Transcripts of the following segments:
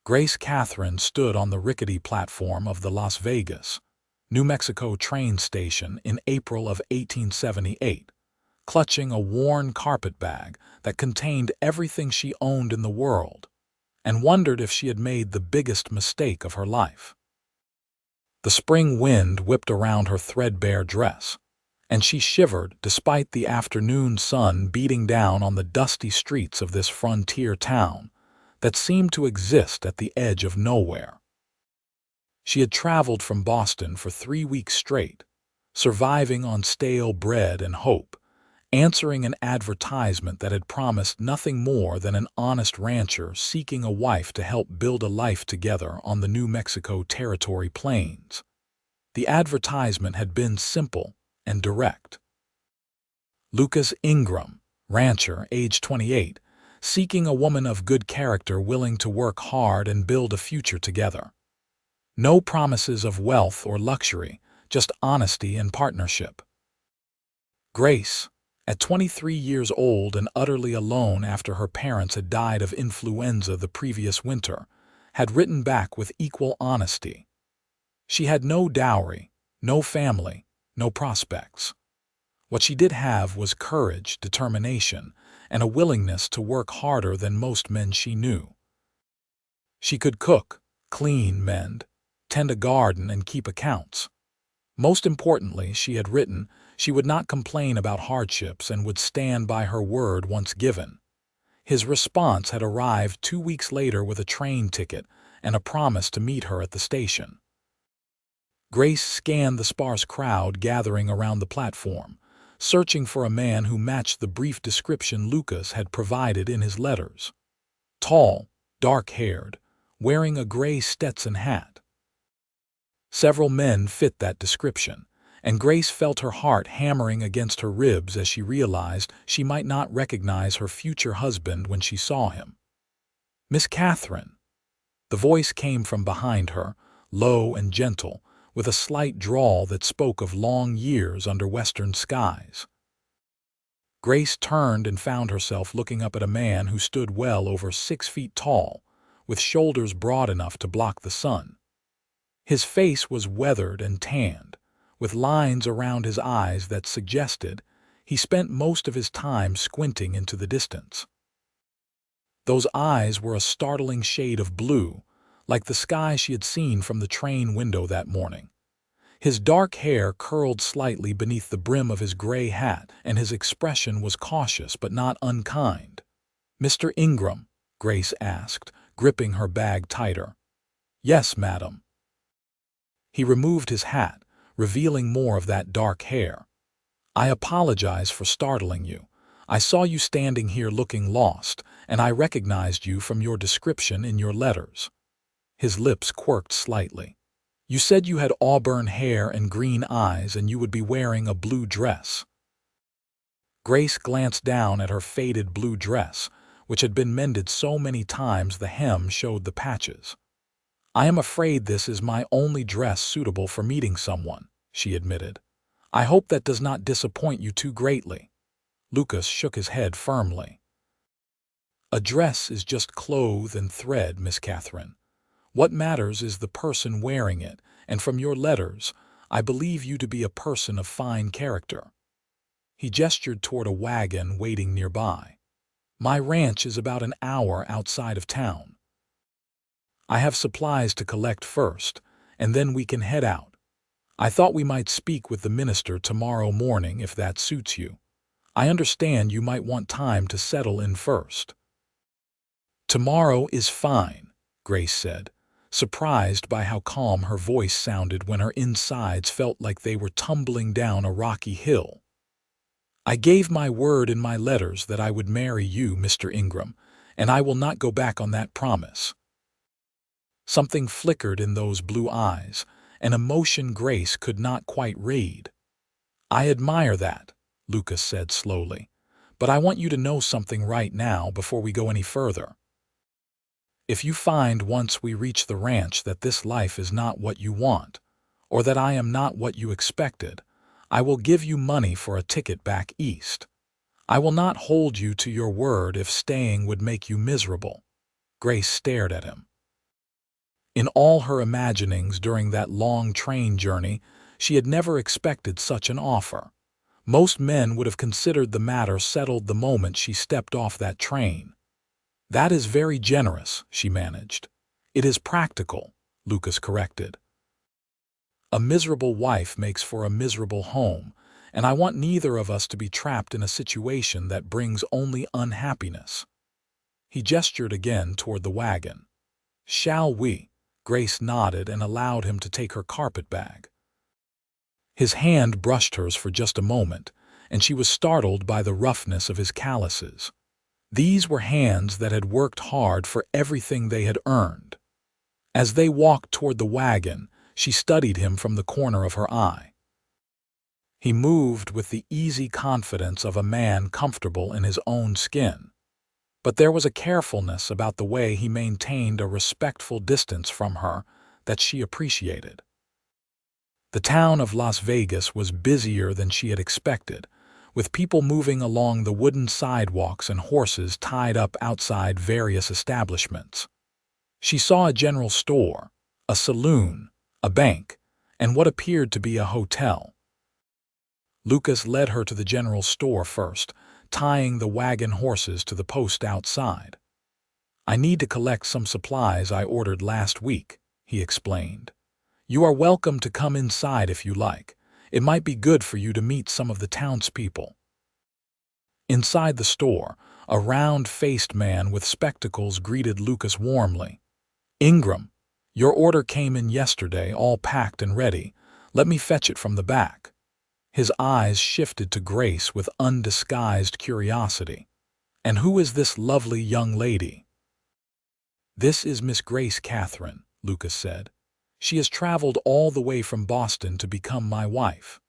Katherine stood on the rickety platform of the Las Vegas, New Mexico train station in April of 1878, clutching a worn carpet bag that contained everything she owned in the world, and wondered if she had made the biggest mistake of her life. The spring wind whipped around her threadbare dress, and she shivered despite the afternoon sun beating down on the dusty streets of this frontier town that seemed to exist at the edge of nowhere. She had traveled from Boston for 3 weeks straight, surviving on stale bread and hope, answering an advertisement that had promised nothing more than an honest rancher seeking a wife to help build a life together on the New Mexico Territory plains. The advertisement had been simple and direct. Lucas Ingram, rancher, age 28, seeking a woman of good character willing to work hard and build a future together. No promises of wealth or luxury, just honesty and partnership. Grace, at 23 years old and utterly alone after her parents had died of influenza the previous winter, had written back with equal honesty. She had no dowry, no family, no prospects. What she did have was courage, determination, and a willingness to work harder than most men she knew. She could cook, clean, mend, tend a garden, and keep accounts. Most importantly, she had written, she would not complain about hardships and would stand by her word once given. His response had arrived 2 weeks later with a train ticket and a promise to meet her at the station. Grace scanned the sparse crowd gathering around the platform, searching for a man who matched the brief description Lucas had provided in his letters. Tall, dark-haired, wearing a gray Stetson hat. Several men fit that description, and Grace felt her heart hammering against her ribs as she realized she might not recognize her future husband when she saw him. "Miss Katherine." The voice came from behind her, low and gentle, with a slight drawl that spoke of long years under western skies. Grace turned and found herself looking up at a man who stood well over 6 feet tall, with shoulders broad enough to block the sun. His face was weathered and tanned, with lines around his eyes that suggested he spent most of his time squinting into the distance. Those eyes were a startling shade of blue, like the sky she had seen from the train window that morning. His dark hair curled slightly beneath the brim of his gray hat, and his expression was cautious but not unkind. "Mr. Ingram?" Grace asked, gripping her bag tighter. "Yes, madam." He removed his hat, revealing more of that dark hair. "I apologize for startling you. I saw you standing here looking lost, and I recognized you from your description in your letters." His lips quirked slightly. "You said you had auburn hair and green eyes and you would be wearing a blue dress." Grace glanced down at her faded blue dress, which had been mended so many times the hem showed the patches. "I am afraid this is my only dress suitable for meeting someone," she admitted. "I hope that does not disappoint you too greatly." Lucas shook his head firmly. "A dress is just cloth and thread, Miss Katherine. What matters is the person wearing it, and from your letters, I believe you to be a person of fine character." He gestured toward a wagon waiting nearby. "My ranch is about an hour outside of town. I have supplies to collect first, and then we can head out. I thought we might speak with the minister tomorrow morning if that suits you. I understand you might want time to settle in first." "Tomorrow is fine," Grace said, surprised by how calm her voice sounded when her insides felt like they were tumbling down a rocky hill. "I gave my word in my letters that I would marry you, Mr. Ingram, and I will not go back on that promise." Something flickered in those blue eyes, an emotion Grace could not quite read. "I admire that," Lucas said slowly, "but I want you to know something right now before we go any further. If you find once we reach the ranch that this life is not what you want, or that I am not what you expected, I will give you money for a ticket back east. I will not hold you to your word if staying would make you miserable." Grace stared at him. In all her imaginings during that long train journey, she had never expected such an offer. Most men would have considered the matter settled the moment she stepped off that train. "That is very generous," she managed. "It is practical," Lucas corrected. "A miserable wife makes for a miserable home, and I want neither of us to be trapped in a situation that brings only unhappiness." He gestured again toward the wagon. "Shall we?" Grace nodded and allowed him to take her carpetbag. His hand brushed hers for just a moment, and she was startled by the roughness of his calluses. These were hands that had worked hard for everything they had earned. As they walked toward the wagon, she studied him from the corner of her eye. He moved with the easy confidence of a man comfortable in his own skin. But there was a carefulness about the way he maintained a respectful distance from her that she appreciated. The town of Las Vegas was busier than she had expected, with people moving along the wooden sidewalks and horses tied up outside various establishments. She saw a general store, a saloon, a bank, and what appeared to be a hotel. Lucas led her to the general store first, tying the wagon horses to the post outside. "I need to collect some supplies I ordered last week," he explained. "You are welcome to come inside if you like. It might be good for you to meet some of the townspeople." Inside the store, a round-faced man with spectacles greeted Lucas warmly. "Ingram, your order came in yesterday, all packed and ready. Let me fetch it from the back." His eyes shifted to Grace with undisguised curiosity. "And who is this lovely young lady?" "This is Miss Grace Katherine," Lucas said. "She has traveled all the way from Boston to become my wife."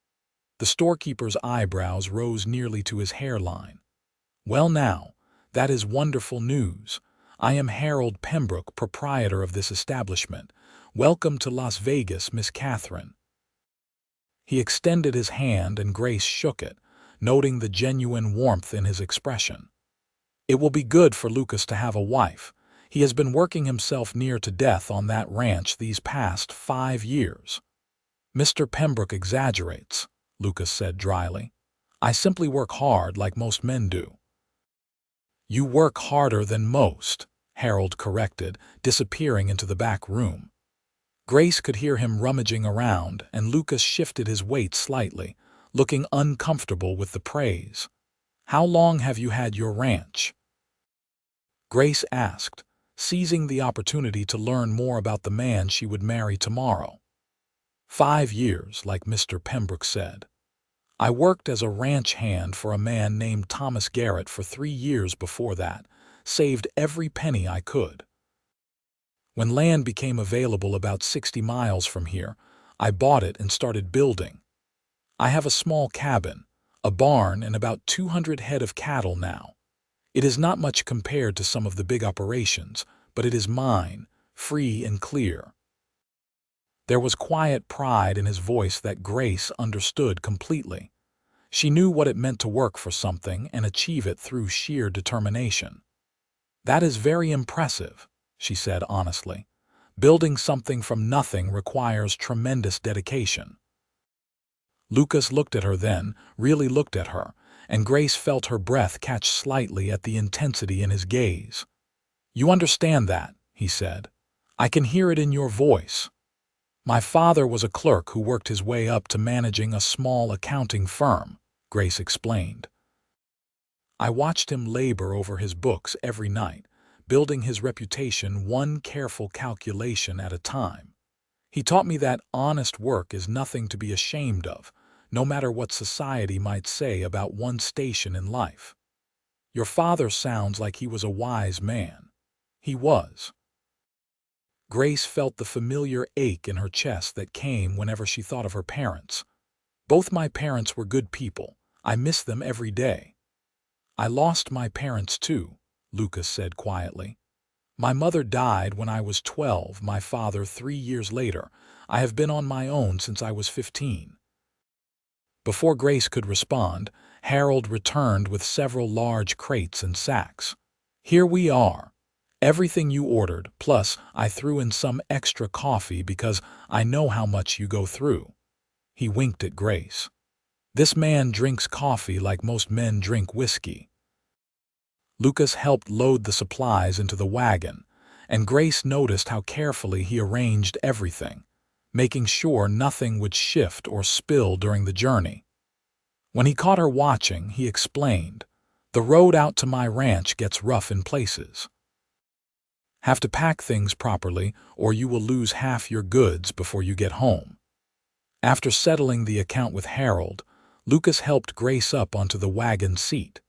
The storekeeper's eyebrows rose nearly to his hairline. "Well now, that is wonderful news. I am Harold Pembroke, proprietor of this establishment. Welcome to Las Vegas, Miss Katherine." He extended his hand and Grace shook it, noting the genuine warmth in his expression. It will be good for Lucas to have a wife. He has been working himself near to death on that ranch these past 5 years. "Mr. Pembroke exaggerates," Lucas said dryly. "I simply work hard like most men do." "You work harder than most," Harold corrected, disappearing into the back room. Grace could hear him rummaging around, and Lucas shifted his weight slightly, looking uncomfortable with the praise. "How long have you had your ranch?" Grace asked, seizing the opportunity to learn more about the man she would marry tomorrow. 5 years, like Mr. Pembroke said. "I worked as a ranch hand for a man named Thomas Garrett for 3 years before that, saved every penny I could. When land became available about 60 miles from here, I bought it and started building. I have a small cabin, a barn, and about 200 head of cattle now. It is not much compared to some of the big operations, but it is mine, free and clear." There was quiet pride in his voice that Grace understood completely. She knew what it meant to work for something and achieve it through sheer determination. "That is very impressive," she said honestly. "Building something from nothing requires tremendous dedication." Lucas looked at her then, really looked at her, and Grace felt her breath catch slightly at the intensity in his gaze. "You understand that," he said. "I can hear it in your voice." "My father was a clerk who worked his way up to managing a small accounting firm," Grace explained. "I watched him labor over his books every night, building his reputation one careful calculation at a time. He taught me that honest work is nothing to be ashamed of, no matter what society might say about one's station in life. Your father sounds like he was a wise man." He was. Grace felt the familiar ache in her chest that came whenever she thought of her parents. "Both my parents were good people. I miss them every day." "I lost my parents too," Lucas said quietly. "My mother died when I was 12, my father 3 years later. I have been on my own since I was 15. Before Grace could respond, Harold returned with several large crates and sacks. "Here we are." Everything you ordered, plus I threw in some extra coffee because I know how much you go through." He winked at Grace. "This man drinks coffee like most men drink whiskey." Lucas helped load the supplies into the wagon, and Grace noticed how carefully he arranged everything, making sure nothing would shift or spill during the journey. When he caught her watching, he explained, "The road out to my ranch gets rough in places. Have to pack things properly or you will lose half your goods before you get home." After settling the account with Harold, Lucas helped Grace up onto the wagon seat.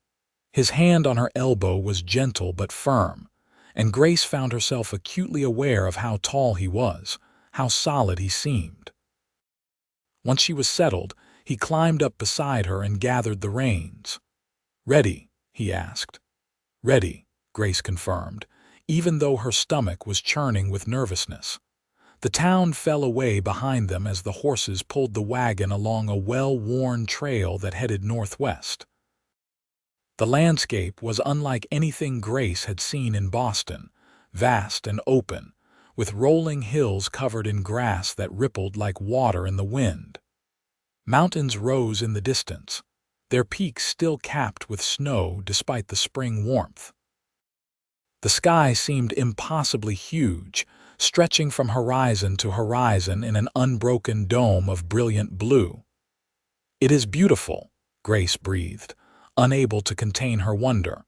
His hand on her elbow was gentle but firm, and Grace found herself acutely aware of how tall he was, how solid he seemed. Once she was settled, he climbed up beside her and gathered the reins. "Ready?" he asked. "Ready," Grace confirmed, even though her stomach was churning with nervousness. The town fell away behind them as the horses pulled the wagon along a well-worn trail that headed northwest. The landscape was unlike anything Grace had seen in Boston, vast and open, with rolling hills covered in grass that rippled like water in the wind. Mountains rose in the distance, their peaks still capped with snow despite the spring warmth. The sky seemed impossibly huge, stretching from horizon to horizon in an unbroken dome of brilliant blue. "It is beautiful," Grace breathed, unable to contain her wonder.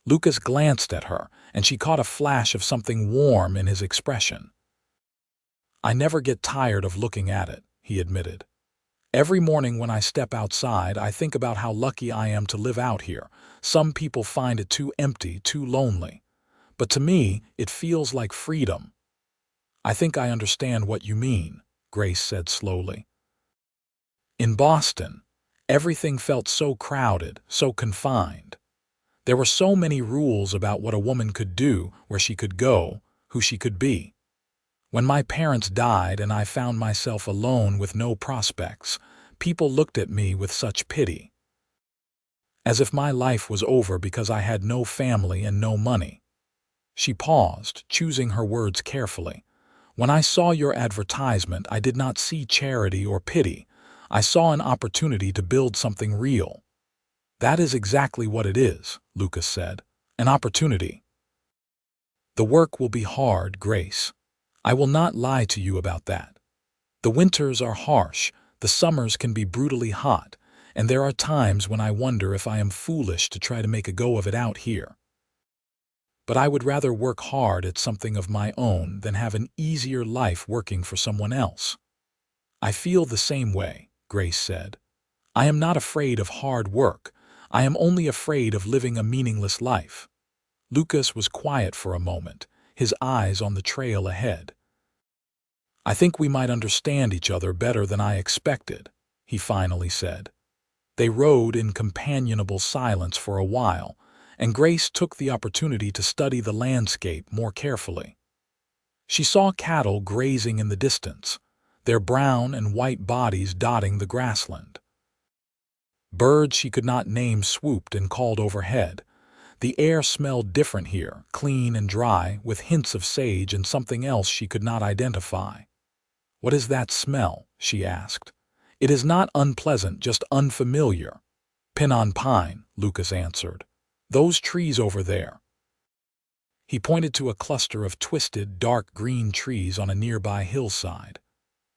Lucas glanced at her, and she caught a flash of something warm in his expression. "I never get tired of looking at it," he admitted. "Every morning when I step outside, I think about how lucky I am to live out here. Some people find it too empty, too lonely. But to me, it feels like freedom." "I think I understand what you mean," Grace said slowly. "In Boston, everything felt so crowded, so confined. There were so many rules about what a woman could do, where she could go, who she could be. When my parents died and I found myself alone with no prospects, people looked at me with such pity. As if my life was over because I had no family and no money." She paused, choosing her words carefully. "When I saw your advertisement, I did not see charity or pity. I saw an opportunity to build something real." "That is exactly what it is," Lucas said. "An opportunity." "The work will be hard, Grace. I will not lie to you about that. The winters are harsh, the summers can be brutally hot, and there are times when I wonder if I am foolish to try to make a go of it out here. But I would rather work hard at something of my own than have an easier life working for someone else." "I feel the same way," Grace said. "I am not afraid of hard work. I am only afraid of living a meaningless life." Lucas was quiet for a moment, his eyes on the trail ahead. "I think we might understand each other better than I expected," he finally said. They rode in companionable silence for a while, and Grace took the opportunity to study the landscape more carefully. She saw cattle grazing in the distance, their brown and white bodies dotting the grassland. Birds she could not name swooped and called overhead. The air smelled different here, clean and dry, with hints of sage and something else she could not identify. "What is that smell?" she asked. "It is not unpleasant, just unfamiliar." "Pinon pine," Lucas answered. "Those trees over there." He pointed to a cluster of twisted, dark green trees on a nearby hillside.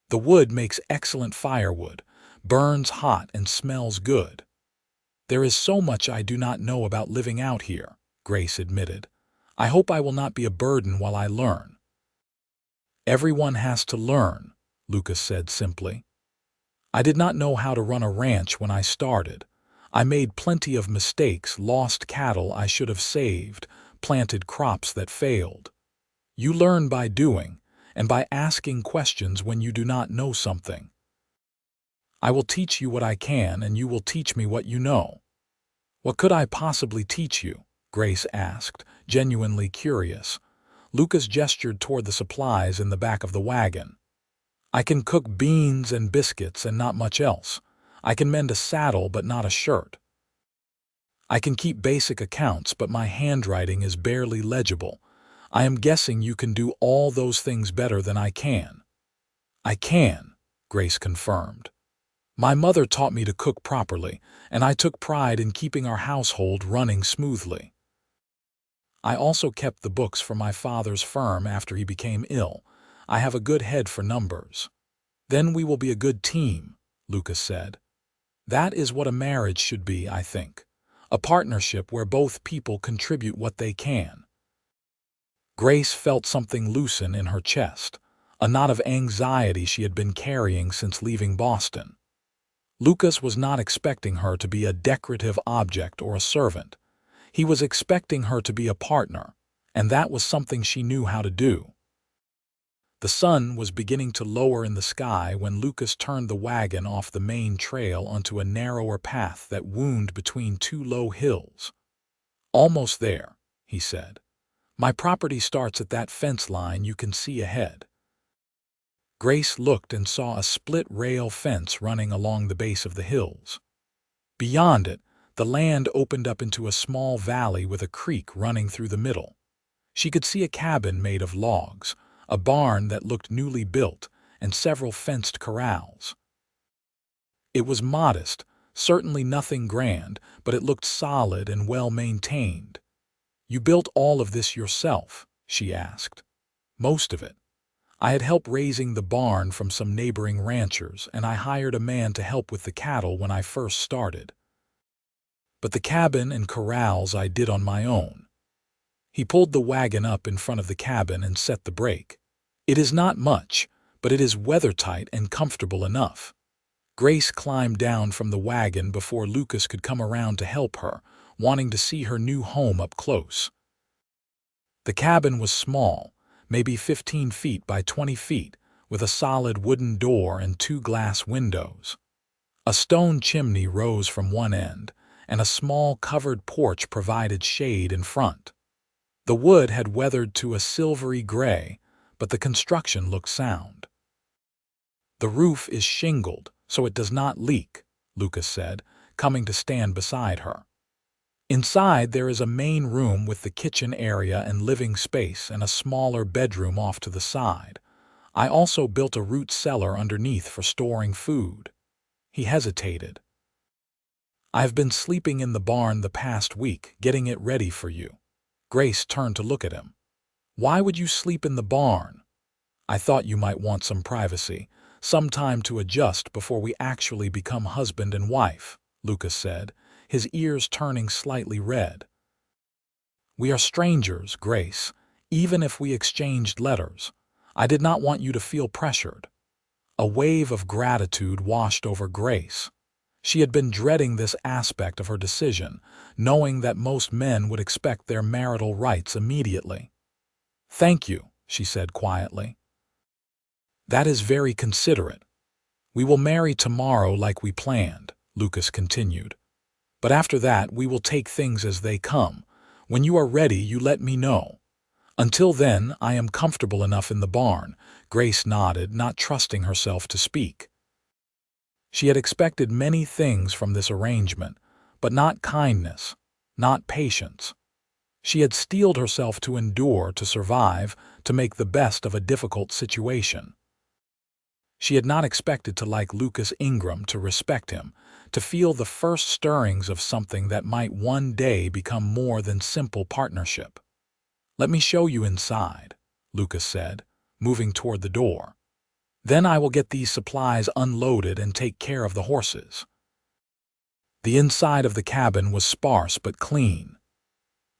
"The wood makes excellent firewood, burns hot and smells good." "There is so much I do not know about living out here," Grace admitted. "I hope I will not be a burden while I learn." "Everyone has to learn," Lucas said simply. "I did not know how to run a ranch when I started. I made plenty of mistakes, lost cattle I should have saved, planted crops that failed. You learn by doing, and by asking questions when you do not know something. I will teach you what I can, and you will teach me what you know." "What could I possibly teach you?" Grace asked, genuinely curious. Lucas gestured toward the supplies in the back of the wagon. "I can cook beans and biscuits and not much else. I can mend a saddle but not a shirt. I can keep basic accounts, but my handwriting is barely legible. I am guessing you can do all those things better than I can." "I can," Grace confirmed. "My mother taught me to cook properly, and I took pride in keeping our household running smoothly. I also kept the books for my father's firm after he became ill. I have a good head for numbers." "Then we will be a good team," Lucas said. "That is what a marriage should be, I think. A partnership where both people contribute what they can." Grace felt something loosen in her chest, a knot of anxiety she had been carrying since leaving Boston. Lucas was not expecting her to be a decorative object or a servant. He was expecting her to be a partner, and that was something she knew how to do. The sun was beginning to lower in the sky when Lucas turned the wagon off the main trail onto a narrower path that wound between two low hills. "Almost there," he said. "My property starts at that fence line you can see ahead." Grace looked and saw a split-rail fence running along the base of the hills. Beyond it, the land opened up into a small valley with a creek running through the middle. She could see a cabin made of logs, a barn that looked newly built, and several fenced corrals. It was modest, certainly nothing grand, but it looked solid and well-maintained. "You built all of this yourself?" she asked. "Most of it. I had help raising the barn from some neighboring ranchers, and I hired a man to help with the cattle when I first started. But the cabin and corrals I did on my own." He pulled the wagon up in front of the cabin and set the brake. "It is not much, but it is weather-tight and comfortable enough." Grace climbed down from the wagon before Lucas could come around to help her, wanting to see her new home up close. The cabin was small, maybe 15 feet by 20 feet, with a solid wooden door and 2 glass windows. A stone chimney rose from one end, and a small covered porch provided shade in front. The wood had weathered to a silvery gray, but the construction looked sound. "The roof is shingled, so it does not leak," Lucas said, coming to stand beside her. "Inside there is a main room with the kitchen area and living space and a smaller bedroom off to the side. I also built a root cellar underneath for storing food." He hesitated. "I have been sleeping in the barn the past week, getting it ready for you." Grace turned to look at him. "Why would you sleep in the barn?" "I thought you might want some privacy, some time to adjust before we actually become husband and wife," Lucas said, his ears turning slightly red. "We are strangers, Grace, even if we exchanged letters. I did not want you to feel pressured." A wave of gratitude washed over Grace. She had been dreading this aspect of her decision, knowing that most men would expect their marital rights immediately. "Thank you," she said quietly. "That is very considerate. We will marry tomorrow like we planned," Lucas continued. "But after that we will take things as they come. When you are ready, you let me know. Until then, I am comfortable enough in the barn." Grace nodded, not trusting herself to speak. She had expected many things from this arrangement, but not kindness, not patience. She had steeled herself to endure, to survive, to make the best of a difficult situation. She had not expected to like Lucas Ingram, to respect him, to feel the first stirrings of something that might one day become more than simple partnership. "Let me show you inside," Lucas said, moving toward the door. "Then I will get these supplies unloaded and take care of the horses." The inside of the cabin was sparse but clean.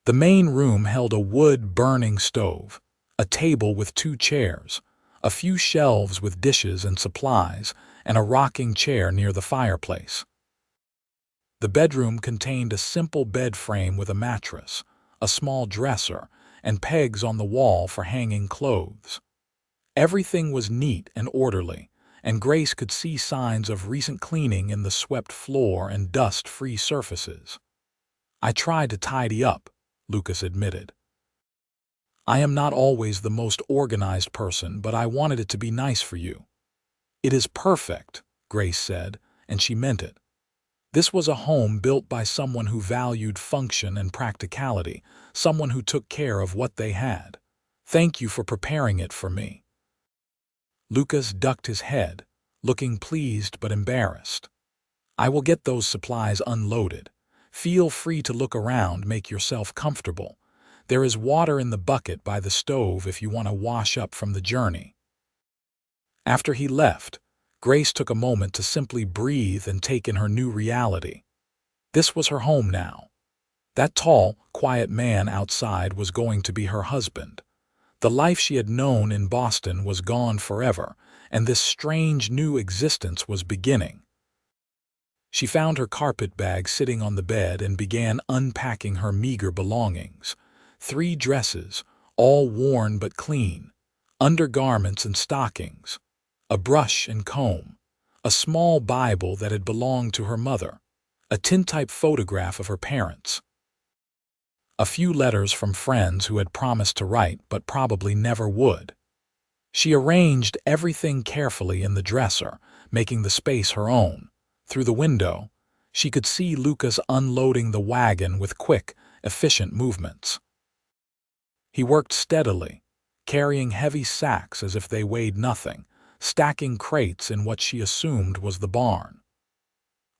The main room held a wood-burning stove, a table with 2 chairs, a few shelves with dishes and supplies, and a rocking chair near the fireplace. The bedroom contained a simple bed frame with a mattress, a small dresser, and pegs on the wall for hanging clothes. Everything was neat and orderly, and Grace could see signs of recent cleaning in the swept floor and dust-free surfaces. "I tried to tidy up," Lucas admitted. "I am not always the most organized person, but I wanted it to be nice for you." "It is perfect," Grace said, and she meant it. This was a home built by someone who valued function and practicality, someone who took care of what they had. Thank you for preparing it for me." Lucas ducked his head, looking pleased but embarrassed. "I will get those supplies unloaded. Feel free to look around, make yourself comfortable. There is water in the bucket by the stove if you want to wash up from the journey." After he left, Grace took a moment to simply breathe and take in her new reality. This was her home now. That tall, quiet man outside was going to be her husband. The life she had known in Boston was gone forever, and this strange new existence was beginning. She found her carpet bag sitting on the bed and began unpacking her meager belongings. 3 dresses, all worn but clean, undergarments and stockings, a brush and comb, a small Bible that had belonged to her mother, a tintype photograph of her parents, a few letters from friends who had promised to write but probably never would. She arranged everything carefully in the dresser, making the space her own. Through the window, she could see Lucas unloading the wagon with quick, efficient movements. He worked steadily, carrying heavy sacks as if they weighed nothing, stacking crates in what she assumed was the barn.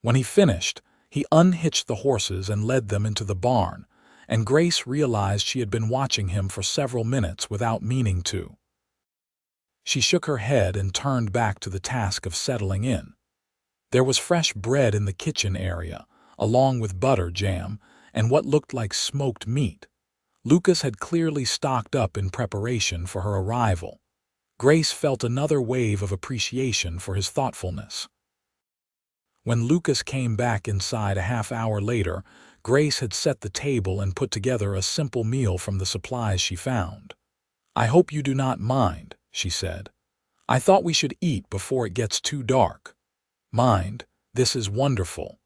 When he finished, he unhitched the horses and led them into the barn, and Grace realized she had been watching him for several minutes without meaning to. She shook her head and turned back to the task of settling in. There was fresh bread in the kitchen area, along with butter, jam, and what looked like smoked meat. Lucas had clearly stocked up in preparation for her arrival. Grace felt another wave of appreciation for his thoughtfulness. When Lucas came back inside a half-hour later, Grace had set the table and put together a simple meal from the supplies she found. "I hope you do not mind," she said. "I thought we should eat before it gets too dark." "Mind? This is wonderful."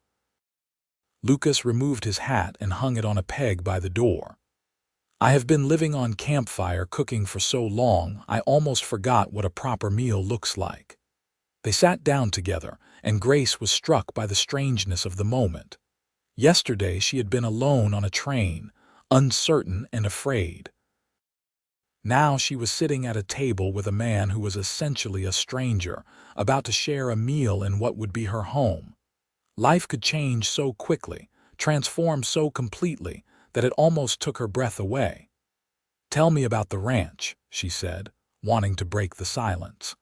Lucas removed his hat and hung it on a peg by the door. "I have been living on campfire cooking for so long, I almost forgot what a proper meal looks like." They sat down together, and Grace was struck by the strangeness of the moment. Yesterday she had been alone on a train, uncertain and afraid. Now she was sitting at a table with a man who was essentially a stranger, about to share a meal in what would be her home. Life could change so quickly, transform so completely, that it almost took her breath away. "Tell me about the ranch," she said, wanting to break the silence.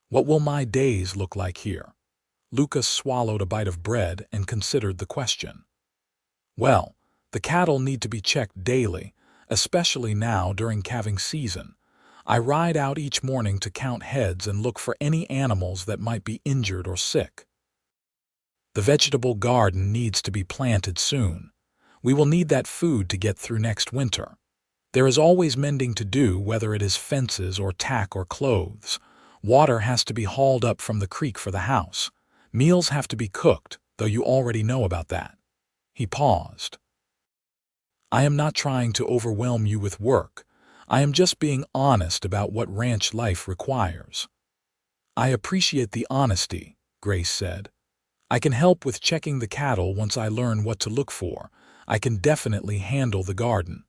"What will my days look like here?" Lucas swallowed a bite of bread and considered the question. "Well, the cattle need to be checked daily, especially now during calving season. I ride out each morning to count heads and look for any animals that might be injured or sick. The vegetable garden needs to be planted soon. We will need that food to get through next winter. There is always mending to do, whether it is fences or tack or clothes. Water has to be hauled up from the creek for the house. Meals have to be cooked, though you already know about that." He paused. "I am not trying to overwhelm you with work. I am just being honest about what ranch life requires." "I appreciate the honesty," Grace said. "I can help with checking the cattle once I learn what to look for. I can definitely handle the garden.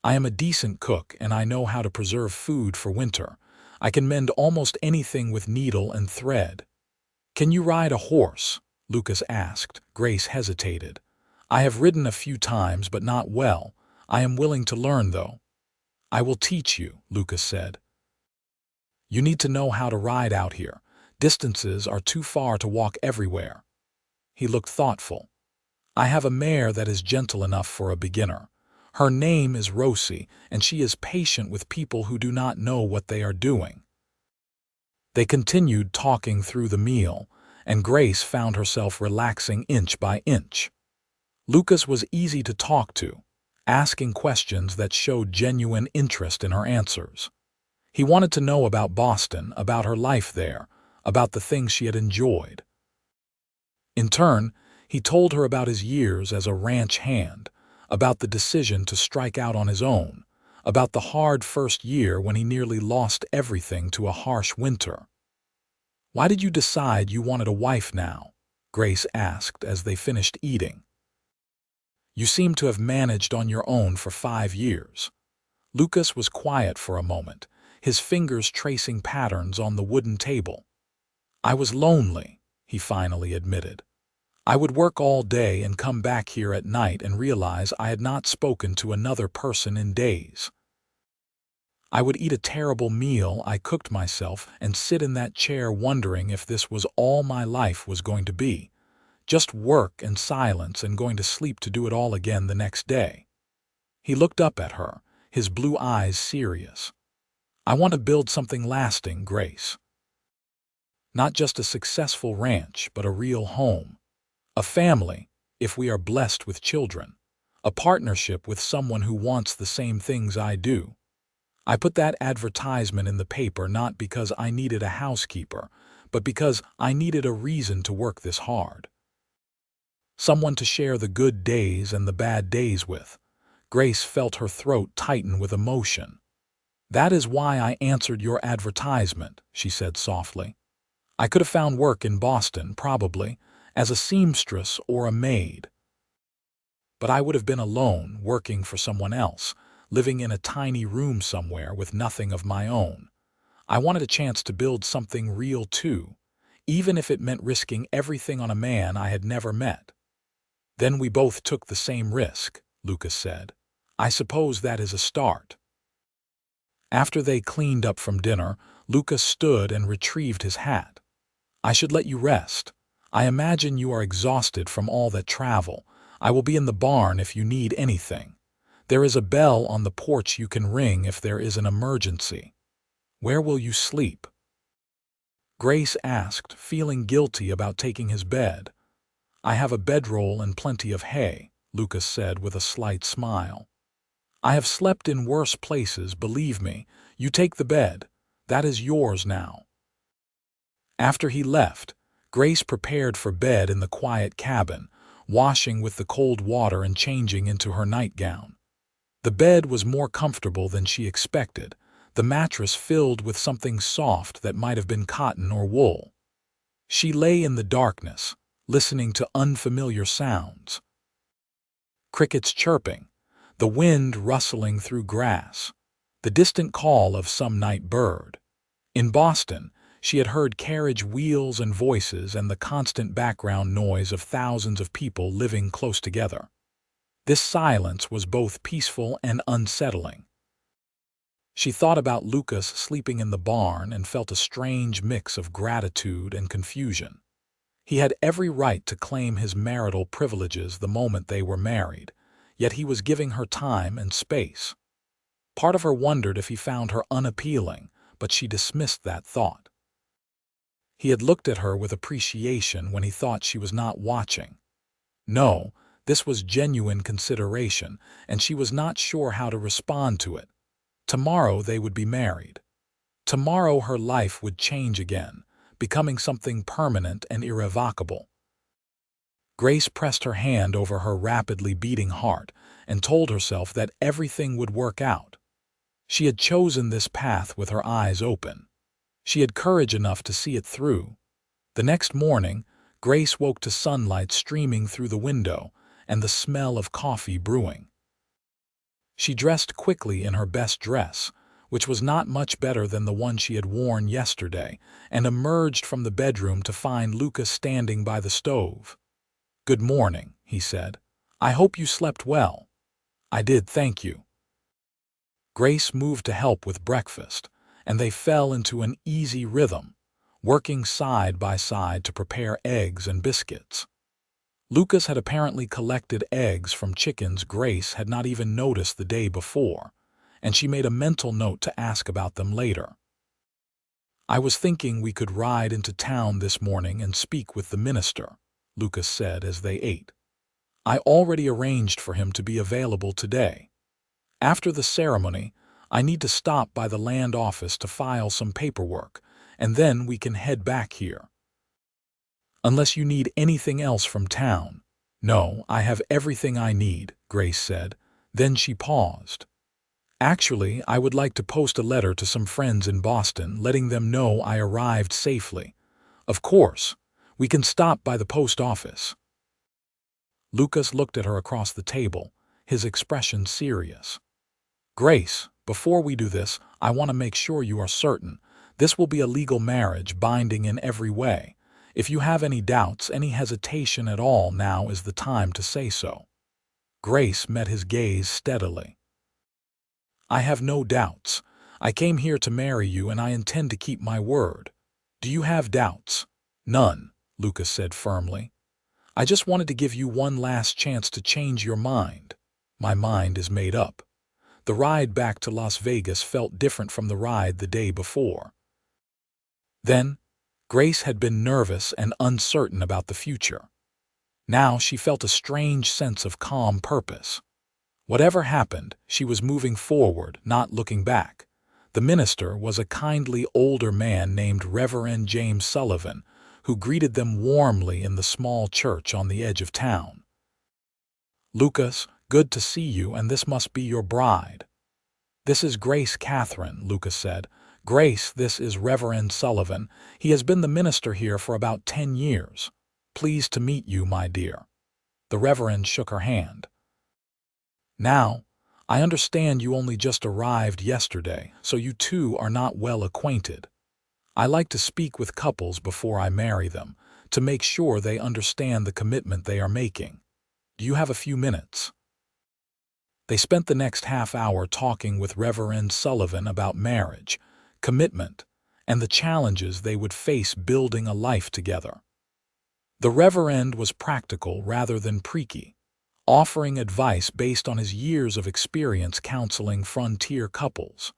I am a decent cook and I know how to preserve food for winter. I can mend almost anything with needle and thread." "Can you ride a horse?" Lucas asked. Grace hesitated. "I have ridden a few times, but not well. I am willing to learn, though." "I will teach you," Lucas said. "You need to know how to ride out here. Distances are too far to walk everywhere." He looked thoughtful. "I have a mare that is gentle enough for a beginner. Her name is Rosie, and she is patient with people who do not know what they are doing." They continued talking through the meal, and Grace found herself relaxing inch by inch. Lucas was easy to talk to, asking questions that showed genuine interest in her answers. He wanted to know about Boston, about her life there, about the things she had enjoyed. In turn, he told her about his years as a ranch hand, about the decision to strike out on his own, about the hard first year when he nearly lost everything to a harsh winter. "Why did you decide you wanted a wife now?" Grace asked as they finished eating. "You seem to have managed on your own for 5 years. Lucas was quiet for a moment, his fingers tracing patterns on the wooden table. "I was lonely," he finally admitted. "I would work all day and come back here at night and realize I had not spoken to another person in days. I would eat a terrible meal I cooked myself and sit in that chair wondering if this was all my life was going to be. Just work and silence and going to sleep to do it all again the next day." He looked up at her, his blue eyes serious. "I want to build something lasting, Grace. Not just a successful ranch, but a real home. A family, if we are blessed with children. A partnership with someone who wants the same things I do. I put that advertisement in the paper not because I needed a housekeeper, but because I needed a reason to work this hard. Someone to share the good days and the bad days with." Grace felt her throat tighten with emotion. "That is why I answered your advertisement," she said softly. "I could have found work in Boston, probably, as a seamstress or a maid. But I would have been alone, working for someone else, living in a tiny room somewhere with nothing of my own. I wanted a chance to build something real too, even if it meant risking everything on a man I had never met." "Then we both took the same risk," Lucas said. "I suppose that is a start." After they cleaned up from dinner, Lucas stood and retrieved his hat. "I should let you rest. I imagine you are exhausted from all that travel. I will be in the barn if you need anything. There is a bell on the porch you can ring if there is an emergency. Where will you sleep?" Grace asked, feeling guilty about taking his bed. "I have a bedroll and plenty of hay," Lucas said with a slight smile. "I have slept in worse places, believe me. You take the bed. That is yours now." After he left, Grace prepared for bed in the quiet cabin, washing with the cold water and changing into her nightgown. The bed was more comfortable than she expected, the mattress filled with something soft that might have been cotton or wool. She lay in the darkness, listening to unfamiliar sounds. Crickets chirping, the wind rustling through grass, the distant call of some night bird. In Boston, she had heard carriage wheels and voices and the constant background noise of thousands of people living close together. This silence was both peaceful and unsettling. She thought about Lucas sleeping in the barn and felt a strange mix of gratitude and confusion. He had every right to claim his marital privileges the moment they were married, yet he was giving her time and space. Part of her wondered if he found her unappealing, but she dismissed that thought. He had looked at her with appreciation when he thought she was not watching. No, this was genuine consideration, and she was not sure how to respond to it. Tomorrow they would be married. Tomorrow her life would change again, becoming something permanent and irrevocable. Grace pressed her hand over her rapidly beating heart and told herself that everything would work out. She had chosen this path with her eyes open. She had courage enough to see it through. The next morning, Grace woke to sunlight streaming through the window and the smell of coffee brewing. She dressed quickly in her best dress, which was not much better than the one she had worn yesterday, and emerged from the bedroom to find Lucas standing by the stove. "Good morning," he said. "I hope you slept well." "I did, thank you." Grace moved to help with breakfast, and they fell into an easy rhythm, working side by side to prepare eggs and biscuits. Lucas had apparently collected eggs from chickens Grace had not even noticed the day before, and she made a mental note to ask about them later. "I was thinking we could ride into town this morning and speak with the minister," Lucas said as they ate. "I already arranged for him to be available today. After the ceremony, I need to stop by the land office to file some paperwork, and then we can head back here. Unless you need anything else from town." "No, I have everything I need," Grace said. Then she paused. "Actually, I would like to post a letter to some friends in Boston letting them know I arrived safely. Of course, we can stop by the post office." Lucas looked at her across the table, his expression serious. "Grace, before we do this, I want to make sure you are certain. This will be a legal marriage, binding in every way. If you have any doubts, any hesitation at all, now is the time to say so." Grace met his gaze steadily. "I have no doubts. I came here to marry you and I intend to keep my word. Do you have doubts?" "None," Lucas said firmly. "I just wanted to give you one last chance to change your mind." "My mind is made up." The ride back to Las Vegas felt different from the ride the day before. Then, Grace had been nervous and uncertain about the future. Now she felt a strange sense of calm purpose. Whatever happened, she was moving forward, not looking back. The minister was a kindly older man named Reverend James Sullivan, who greeted them warmly in the small church on the edge of town. "Lucas, good to see you, and this must be your bride." "This is Grace Katherine," Lucas said. "Grace, this is Reverend Sullivan. He has been the minister here for about 10 years. Pleased to meet you, my dear." The Reverend shook her hand. "Now, I understand you only just arrived yesterday, so you two are not well acquainted. I like to speak with couples before I marry them, to make sure they understand the commitment they are making. Do you have a few minutes?" They spent the next half hour talking with Reverend Sullivan about marriage, commitment, and the challenges they would face building a life together. The Reverend was practical rather than preachy, offering advice based on his years of experience counseling frontier couples.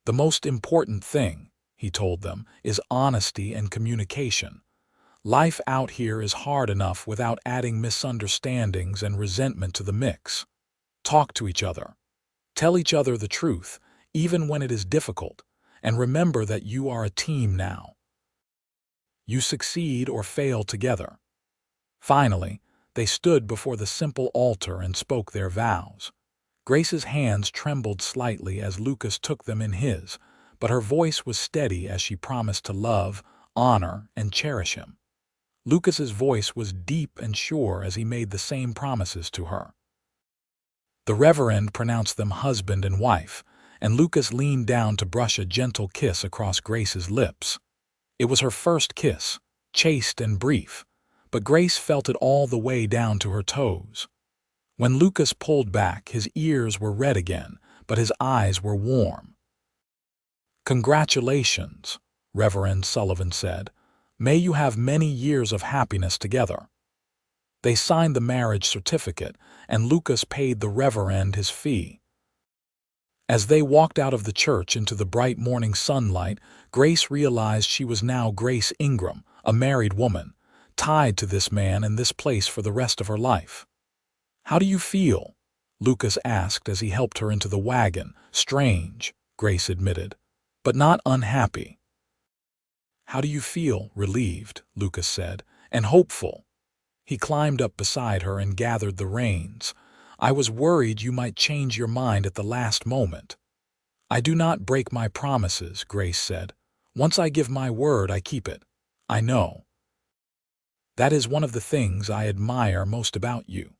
"The most important thing," he told them, "is honesty and communication. Life out here is hard enough without adding misunderstandings and resentment to the mix. Talk to each other. Tell each other the truth, even when it is difficult, and remember that you are a team now. You succeed or fail together." Finally, they stood before the simple altar and spoke their vows. Grace's hands trembled slightly as Lucas took them in his, but her voice was steady as she promised to love, honor, and cherish him. Lucas's voice was deep and sure as he made the same promises to her. The Reverend pronounced them husband and wife, and Lucas leaned down to brush a gentle kiss across Grace's lips. It was her first kiss, chaste and brief, but Grace felt it all the way down to her toes. When Lucas pulled back, his ears were red again, but his eyes were warm. "Congratulations," Reverend Sullivan said. "May you have many years of happiness together." They signed the marriage certificate, and Lucas paid the Reverend his fee. As they walked out of the church into the bright morning sunlight, Grace realized she was now Grace Ingram, a married woman, tied to this man and this place for the rest of her life. "How do you feel?" Lucas asked as he helped her into the wagon. "Strange," Grace admitted, "but not unhappy." "How do you feel?" "Relieved," Lucas said, "and hopeful." He climbed up beside her and gathered the reins. "I was worried you might change your mind at the last moment." "I do not break my promises," Grace said. "Once I give my word, I keep it. I know. That is one of the things I admire most about you."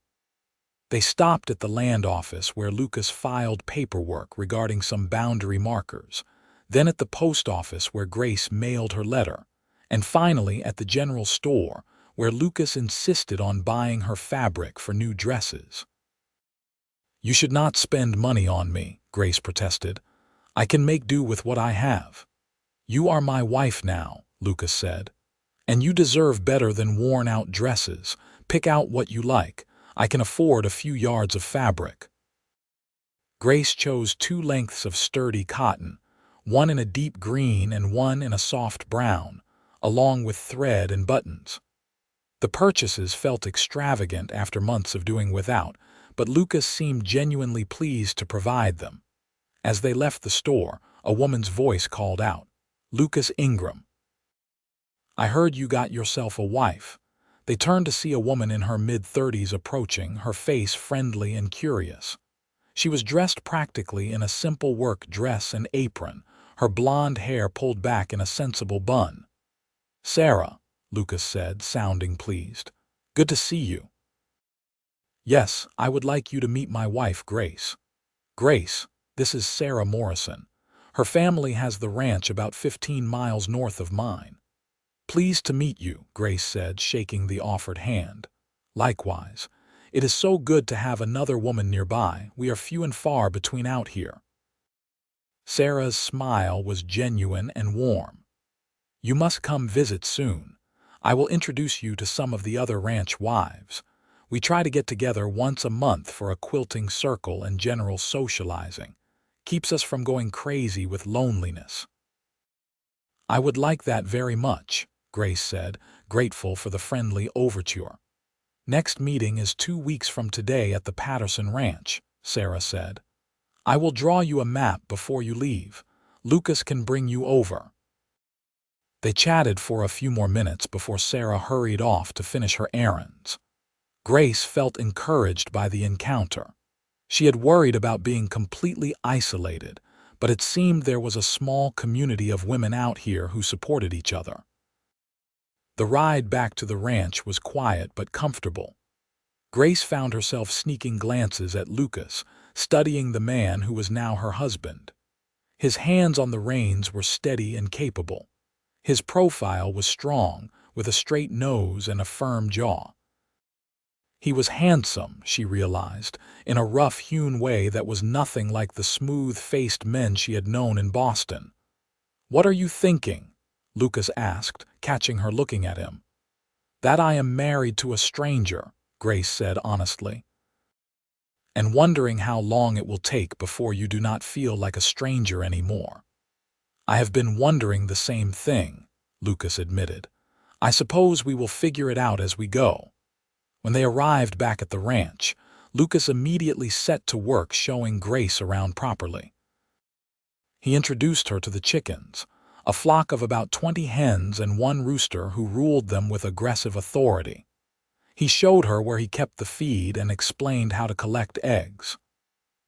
They stopped at the land office where Lucas filed paperwork regarding some boundary markers, then at the post office where Grace mailed her letter, and finally at the general store where Lucas insisted on buying her fabric for new dresses. "You should not spend money on me," Grace protested. "I can make do with what I have." "You are my wife now," Lucas said, "and you deserve better than worn-out dresses. Pick out what you like. I can afford a few yards of fabric." Grace chose 2 lengths of sturdy cotton, one in a deep green and one in a soft brown, along with thread and buttons. The purchases felt extravagant after months of doing without, but Lucas seemed genuinely pleased to provide them. As they left the store, a woman's voice called out, "Lucas Ingram. I heard you got yourself a wife." They turned to see a woman in her mid-30s approaching, her face friendly and curious. She was dressed practically in a simple work dress and apron, her blonde hair pulled back in a sensible bun. "Sarah," Lucas said, sounding pleased. "Good to see you." "Yes, I would like you to meet my wife, Grace." "Grace," This is Sarah Morrison. Her family has the ranch about 15 miles north of mine. Pleased to meet you, Grace said, shaking the offered hand. Likewise. It is so good to have another woman nearby. We are few and far between out here. Sarah's smile was genuine and warm. You must come visit soon. I will introduce you to some of the other ranch wives. We try to get together once a month for a quilting circle and general socializing. Keeps us from going crazy with loneliness. I would like that very much, Grace said, grateful for the friendly overture. Next meeting is 2 weeks from today at the Patterson Ranch, Sarah said. I will draw you a map before you leave. Lucas can bring you over. They chatted for a few more minutes before Sarah hurried off to finish her errands. Grace felt encouraged by the encounter. She had worried about being completely isolated, but it seemed there was a small community of women out here who supported each other. The ride back to the ranch was quiet but comfortable. Grace found herself sneaking glances at Lucas, studying the man who was now her husband. His hands on the reins were steady and capable. His profile was strong, with a straight nose and a firm jaw. He was handsome, she realized, in a rough-hewn way that was nothing like the smooth-faced men she had known in Boston. "What are you thinking?" Lucas asked, catching her looking at him. "That I am married to a stranger," Grace said honestly. "And wondering how long it will take before you do not feel like a stranger anymore." "I have been wondering the same thing," Lucas admitted. "I suppose we will figure it out as we go." When they arrived back at the ranch, Lucas immediately set to work showing Grace around properly. He introduced her to the chickens, a flock of about 20 hens and one rooster who ruled them with aggressive authority. He showed her where he kept the feed and explained how to collect eggs.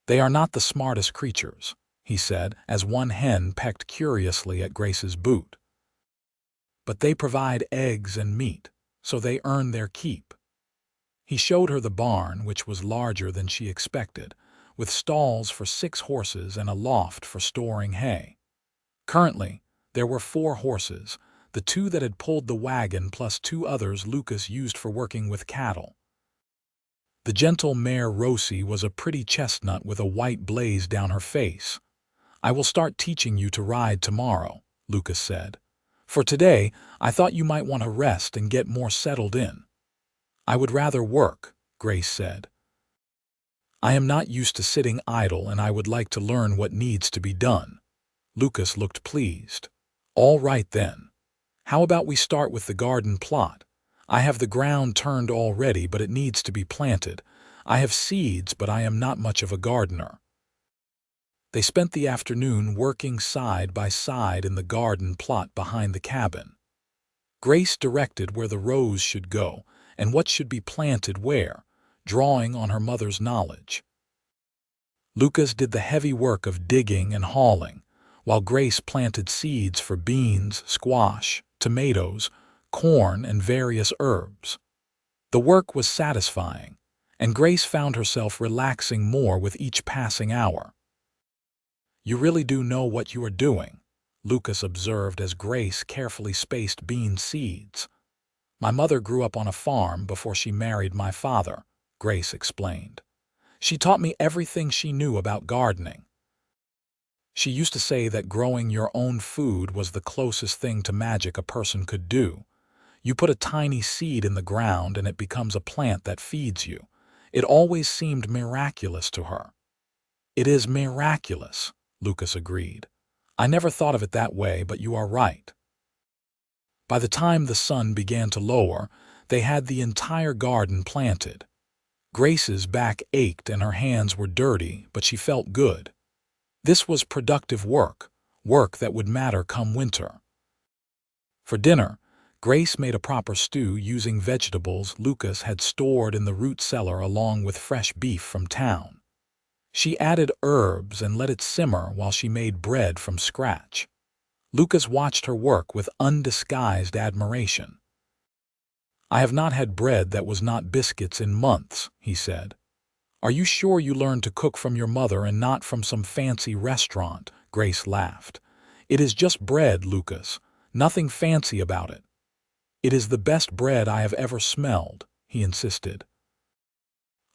"They are not the smartest creatures," he said, as one hen pecked curiously at Grace's boot. "But they provide eggs and meat, so they earn their keep." He showed her the barn, which was larger than she expected, with stalls for 6 horses and a loft for storing hay. Currently, there were 4 horses, the 2 that had pulled the wagon plus 2 others Lucas used for working with cattle. The gentle mare Rosie was a pretty chestnut with a white blaze down her face. "I will start teaching you to ride tomorrow," Lucas said. "For today, I thought you might want to rest and get more settled in." "I would rather work," Grace said. "I am not used to sitting idle and I would like to learn what needs to be done." Lucas looked pleased. "All right then. How about we start with the garden plot? I have the ground turned already, but it needs to be planted. I have seeds, but I am not much of a gardener." They spent the afternoon working side by side in the garden plot behind the cabin. Grace directed where the rows should go and what should be planted where, drawing on her mother's knowledge. Lucas did the heavy work of digging and hauling, while Grace planted seeds for beans, squash, tomatoes, corn, and various herbs. The work was satisfying, and Grace found herself relaxing more with each passing hour. "You really do know what you are doing," Lucas observed as Grace carefully spaced bean seeds. "My mother grew up on a farm before she married my father," Grace explained. "She taught me everything she knew about gardening. She used to say that growing your own food was the closest thing to magic a person could do. You put a tiny seed in the ground and it becomes a plant that feeds you. It always seemed miraculous to her." "It is miraculous," Lucas agreed. "I never thought of it that way, but you are right." By the time the sun began to lower, they had the entire garden planted. Grace's back ached and her hands were dirty, but she felt good. This was productive work, work that would matter come winter. For dinner, Grace made a proper stew using vegetables Lucas had stored in the root cellar along with fresh beef from town. She added herbs and let it simmer while she made bread from scratch. Lucas watched her work with undisguised admiration. "I have not had bread that was not biscuits in months," he said. "Are you sure you learned to cook from your mother and not from some fancy restaurant?" Grace laughed. "It is just bread, Lucas. Nothing fancy about it." "It is the best bread I have ever smelled," he insisted.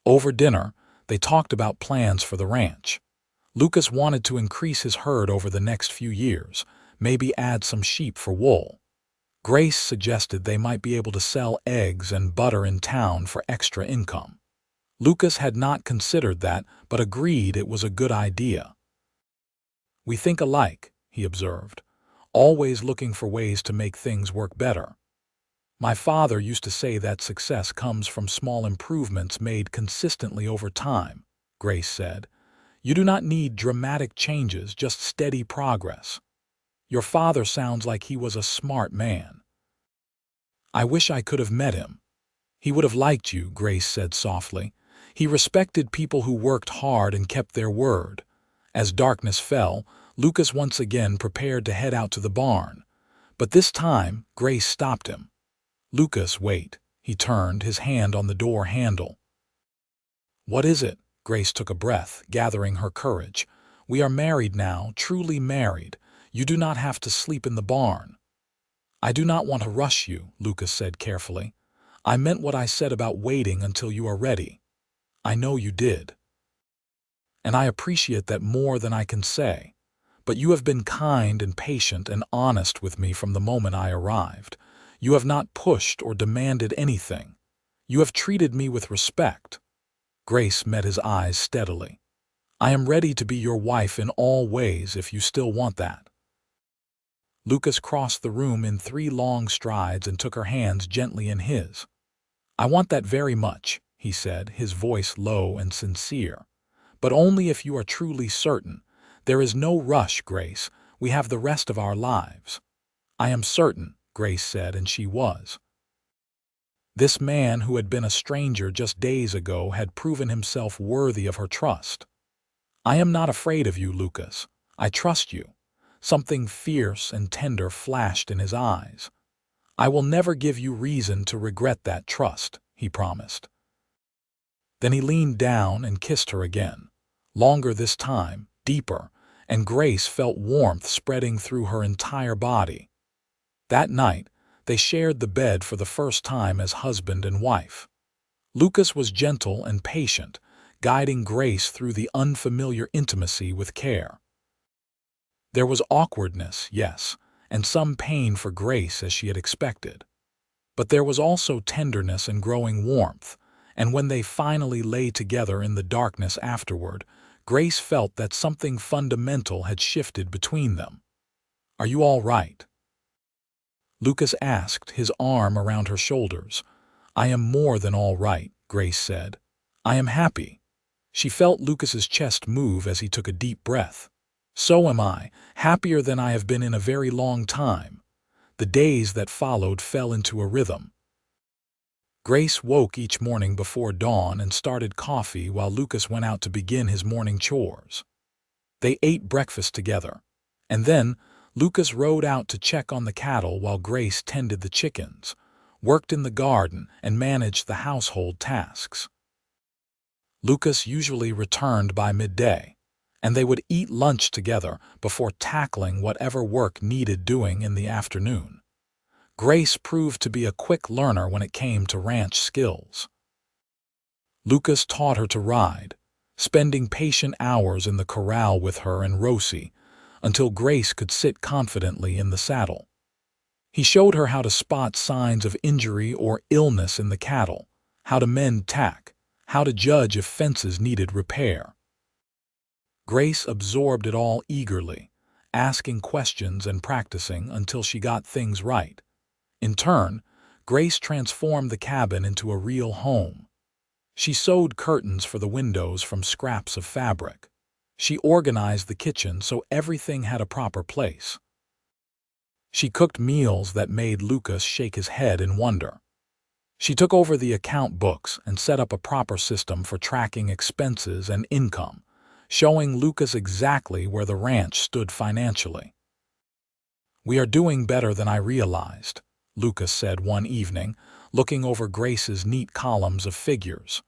Over dinner, they talked about plans for the ranch. Lucas wanted to increase his herd over the next few years, maybe add some sheep for wool. Grace suggested they might be able to sell eggs and butter in town for extra income. Lucas had not considered that, but agreed it was a good idea. "We think alike," he observed, "always looking for ways to make things work better." "My father used to say that success comes from small improvements made consistently over time," Grace said. "You do not need dramatic changes, just steady progress. Your father sounds like he was a smart man." "I wish I could have met him." "He would have liked you," Grace said softly. "He respected people who worked hard and kept their word." As darkness fell, Lucas once again prepared to head out to the barn. But this time, Grace stopped him. "Lucas, wait." He turned, his hand on the door handle. "What is it?" Grace took a breath, gathering her courage. "We are married now, truly married. You do not have to sleep in the barn." "I do not want to rush you," Lucas said carefully. "I meant what I said about waiting until you are ready. I know you did. And I appreciate that more than I can say. But you have been kind and patient and honest with me from the moment I arrived. You have not pushed or demanded anything. You have treated me with respect." Grace met his eyes steadily. "I am ready to be your wife in all ways if you still want that." Lucas crossed the room in 3 long strides and took her hands gently in his. "I want that very much," he said, his voice low and sincere. "But only if you are truly certain. There is no rush, Grace. We have the rest of our lives." "I am certain," Grace said, and she was. This man who had been a stranger just days ago had proven himself worthy of her trust. "I am not afraid of you, Lucas. I trust you." Something fierce and tender flashed in his eyes. "I will never give you reason to regret that trust," he promised. Then he leaned down and kissed her again. Longer this time, deeper, and Grace felt warmth spreading through her entire body. That night, they shared the bed for the first time as husband and wife. Lucas was gentle and patient, guiding Grace through the unfamiliar intimacy with care. There was awkwardness, yes, and some pain for Grace as she had expected. But there was also tenderness and growing warmth, and when they finally lay together in the darkness afterward, Grace felt that something fundamental had shifted between them. "Are you all right?" Lucas asked, his arm around her shoulders. "I am more than all right," Grace said. "I am happy." She felt Lucas's chest move as he took a deep breath. "So am I, happier than I have been in a very long time." The days that followed fell into a rhythm. Grace woke each morning before dawn and started coffee while Lucas went out to begin his morning chores. They ate breakfast together, and then Lucas rode out to check on the cattle while Grace tended the chickens, worked in the garden, and managed the household tasks. Lucas usually returned by midday, and they would eat lunch together before tackling whatever work needed doing in the afternoon. Grace proved to be a quick learner when it came to ranch skills. Lucas taught her to ride, spending patient hours in the corral with her and Rosie, until Grace could sit confidently in the saddle. He showed her how to spot signs of injury or illness in the cattle, how to mend tack, how to judge if fences needed repair. Grace absorbed it all eagerly, asking questions and practicing until she got things right. In turn, Grace transformed the cabin into a real home. She sewed curtains for the windows from scraps of fabric. She organized the kitchen so everything had a proper place. She cooked meals that made Lucas shake his head in wonder. She took over the account books and set up a proper system for tracking expenses and income, showing Lucas exactly where the ranch stood financially. "We are doing better than I realized," Lucas said one evening, looking over Grace's neat columns of figures.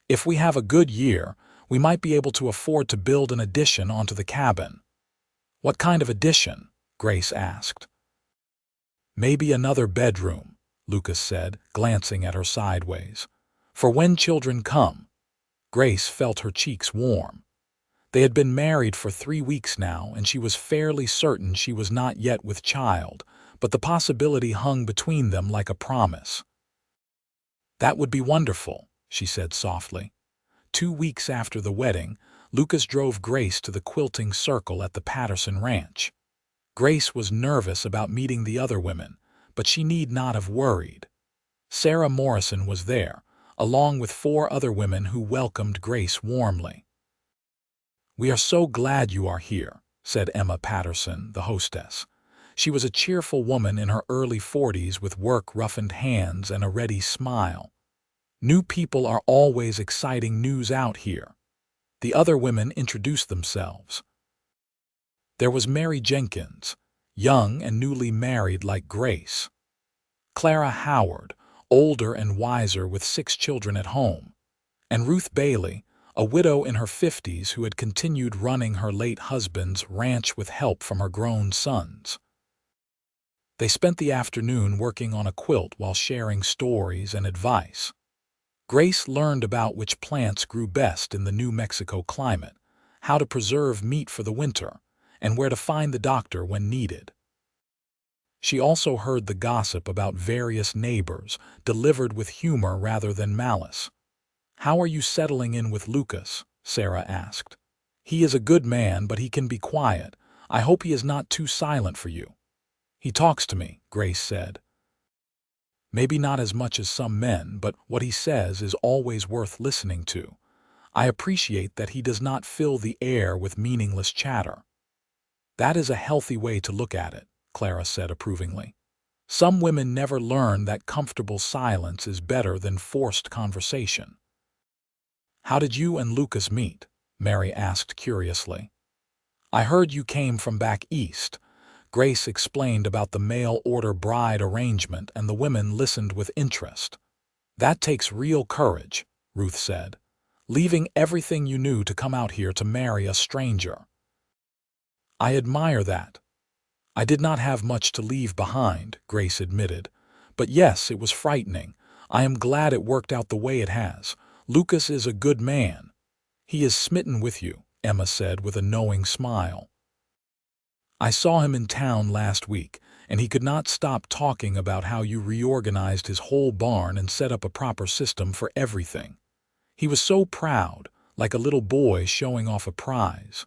If we have a good year, we might be able to afford to build an addition onto the cabin." "What kind of addition?" Grace asked. "Maybe another bedroom," Lucas said, glancing at her sideways. "For when children come." Grace felt her cheeks warm. They had been married for 3 weeks now, and she was fairly certain she was not yet with child, but the possibility hung between them like a promise. "That would be wonderful," she said softly. 2 weeks after the wedding, Lucas drove Grace to the quilting circle at the Patterson Ranch. Grace was nervous about meeting the other women, but she need not have worried. Sarah Morrison was there, along with 4 other women who welcomed Grace warmly. "We are so glad you are here," said Emma Patterson, the hostess. She was a cheerful woman in her early 40s with work-roughened hands and a ready smile. "New people are always exciting news out here." The other women introduced themselves. There was Mary Jenkins, young and newly married like Grace. Clara Howard, older and wiser with 6 children at home. And Ruth Bailey, a widow in her 50s who had continued running her late husband's ranch with help from her grown sons. They spent the afternoon working on a quilt while sharing stories and advice. Grace learned about which plants grew best in the New Mexico climate, how to preserve meat for the winter, and where to find the doctor when needed. She also heard the gossip about various neighbors, delivered with humor rather than malice. "How are you settling in with Lucas?" Sarah asked. "He is a good man, but he can be quiet. I hope he is not too silent for you." "He talks to me," Grace said. "Maybe not as much as some men, but what he says is always worth listening to. I appreciate that he does not fill the air with meaningless chatter." "That is a healthy way to look at it," Clara said approvingly. "Some women never learn that comfortable silence is better than forced conversation." "How did you and Lucas meet?" Mary asked curiously. "I heard you came from back east." Grace explained about the mail-order bride arrangement, and the women listened with interest. "That takes real courage," Ruth said. "Leaving everything you knew to come out here to marry a stranger." "I admire that." "I did not have much to leave behind," Grace admitted. "But yes, it was frightening. I am glad it worked out the way it has. Lucas is a good man." "He is smitten with you," Emma said with a knowing smile. "I saw him in town last week, and he could not stop talking about how you reorganized his whole barn and set up a proper system for everything. He was so proud, like a little boy showing off a prize."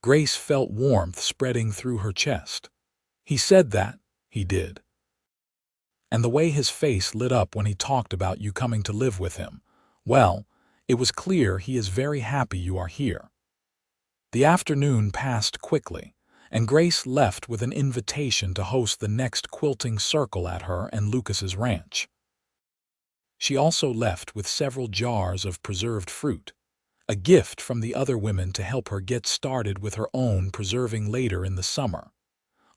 Grace felt warmth spreading through her chest. "He said that, he did. And the way his face lit up when he talked about you coming to live with him. Well, it was clear he is very happy you are here." The afternoon passed quickly, and Grace left with an invitation to host the next quilting circle at her and Lucas's ranch. She also left with several jars of preserved fruit, a gift from the other women to help her get started with her own preserving later in the summer.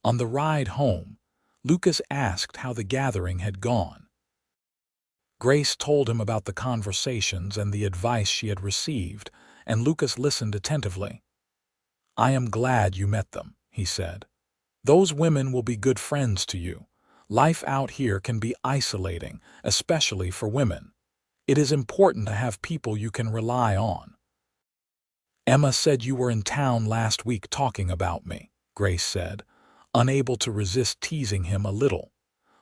On the ride home, Lucas asked how the gathering had gone. Grace told him about the conversations and the advice she had received, and Lucas listened attentively. "I am glad you met them," he said. "Those women will be good friends to you. Life out here can be isolating, especially for women. It is important to have people you can rely on." "Emma said you were in town last week talking about me," Grace said, unable to resist teasing him a little.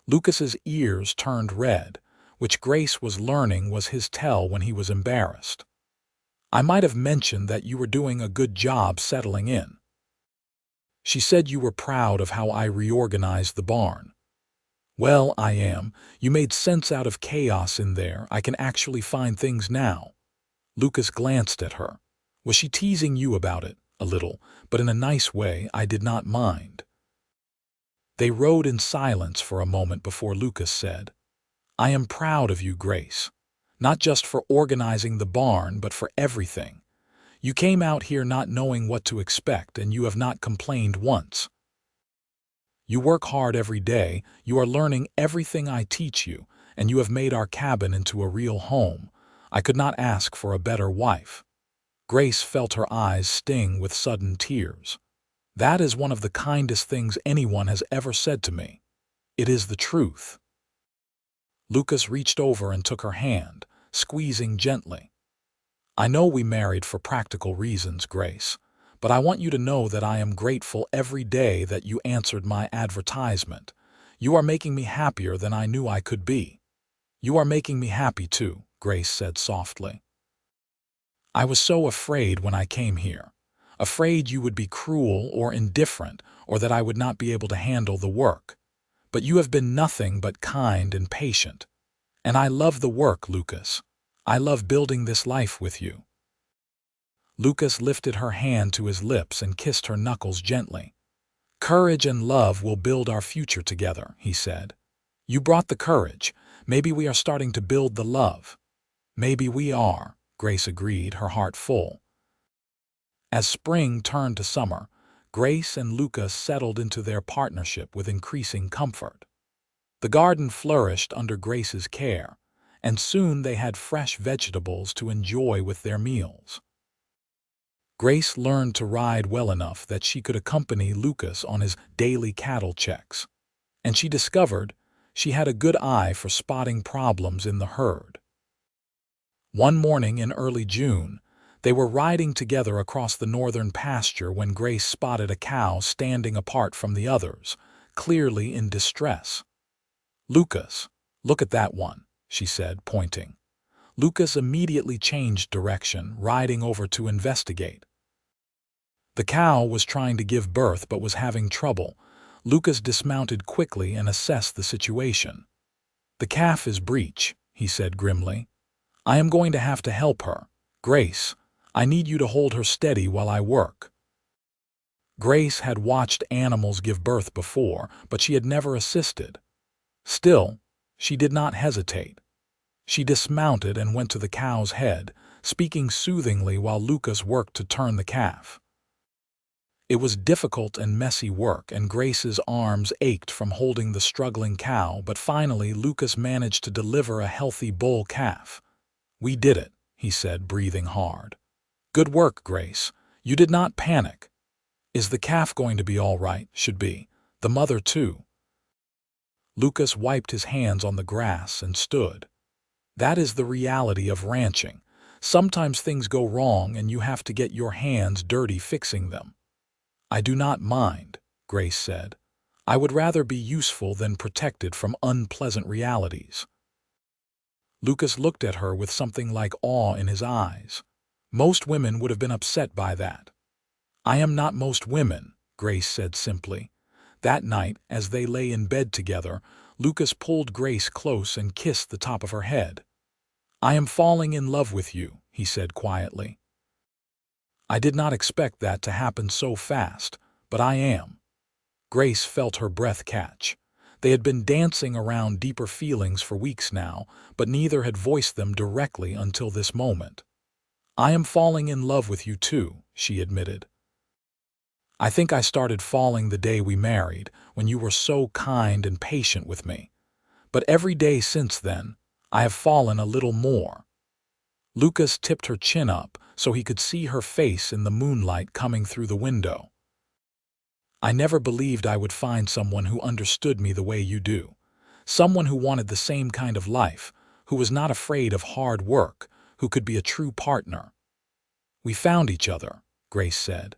Lucas's ears turned red, which Grace was learning was his tell when he was embarrassed. "I might have mentioned that you were doing a good job settling in. She said you were proud of how I reorganized the barn." "Well, I am. You made sense out of chaos in there. I can actually find things now." Lucas glanced at her. "Was she teasing you about it?" "A little, but in a nice way. I did not mind." They rode in silence for a moment before Lucas said, "I am proud of you, Grace. Not just for organizing the barn, but for everything. You came out here not knowing what to expect, and you have not complained once. You work hard every day, you are learning everything I teach you, and you have made our cabin into a real home. I could not ask for a better wife. Grace felt her eyes sting with sudden tears. That is one of the kindest things anyone has ever said to me. It is the truth. Lucas reached over and took her hand, squeezing gently. I know we married for practical reasons, Grace, but I want you to know that I am grateful every day that you answered my advertisement. You are making me happier than I knew I could be. You are making me happy too, Grace said softly. I was so afraid when I came here. Afraid you would be cruel or indifferent, or that I would not be able to handle the work. But you have been nothing but kind and patient. And I love the work, Lucas. I love building this life with you. Lucas lifted her hand to his lips and kissed her knuckles gently. Courage and love will build our future together, he said. You brought the courage. Maybe we are starting to build the love. Maybe we are, Grace agreed, her heart full. As spring turned to summer, Grace and Lucas settled into their partnership with increasing comfort. The garden flourished under Grace's care, and soon they had fresh vegetables to enjoy with their meals. Grace learned to ride well enough that she could accompany Lucas on his daily cattle checks, and she discovered she had a good eye for spotting problems in the herd. One morning in early June, they were riding together across the northern pasture when Grace spotted a cow standing apart from the others, clearly in distress. Lucas, look at that one, she said, pointing. Lucas immediately changed direction, riding over to investigate. The cow was trying to give birth but was having trouble. Lucas dismounted quickly and assessed the situation. The calf is breech, he said grimly. I am going to have to help her. Grace, I need you to hold her steady while I work. Grace had watched animals give birth before, but she had never assisted. Still, she did not hesitate. She dismounted and went to the cow's head, speaking soothingly while Lucas worked to turn the calf. It was difficult and messy work, and Grace's arms ached from holding the struggling cow, but finally Lucas managed to deliver a healthy bull calf. We did it, he said, breathing hard. Good work, Grace. You did not panic. Is the calf going to be all right? Should be. The mother, too. Lucas wiped his hands on the grass and stood. That is the reality of ranching. Sometimes things go wrong and you have to get your hands dirty fixing them. I do not mind, Grace said. I would rather be useful than protected from unpleasant realities. Lucas looked at her with something like awe in his eyes. Most women would have been upset by that. I am not most women, Grace said simply. That night, as they lay in bed together, Lucas pulled Grace close and kissed the top of her head. I am falling in love with you, he said quietly. I did not expect that to happen so fast, but I am. Grace felt her breath catch. They had been dancing around deeper feelings for weeks now, but neither had voiced them directly until this moment. I am falling in love with you too, she admitted. I think I started falling the day we married, when you were so kind and patient with me. But every day since then, I have fallen a little more. Lucas tipped her chin up so he could see her face in the moonlight coming through the window. I never believed I would find someone who understood me the way you do. Someone who wanted the same kind of life, who was not afraid of hard work, who could be a true partner. We found each other, Grace said.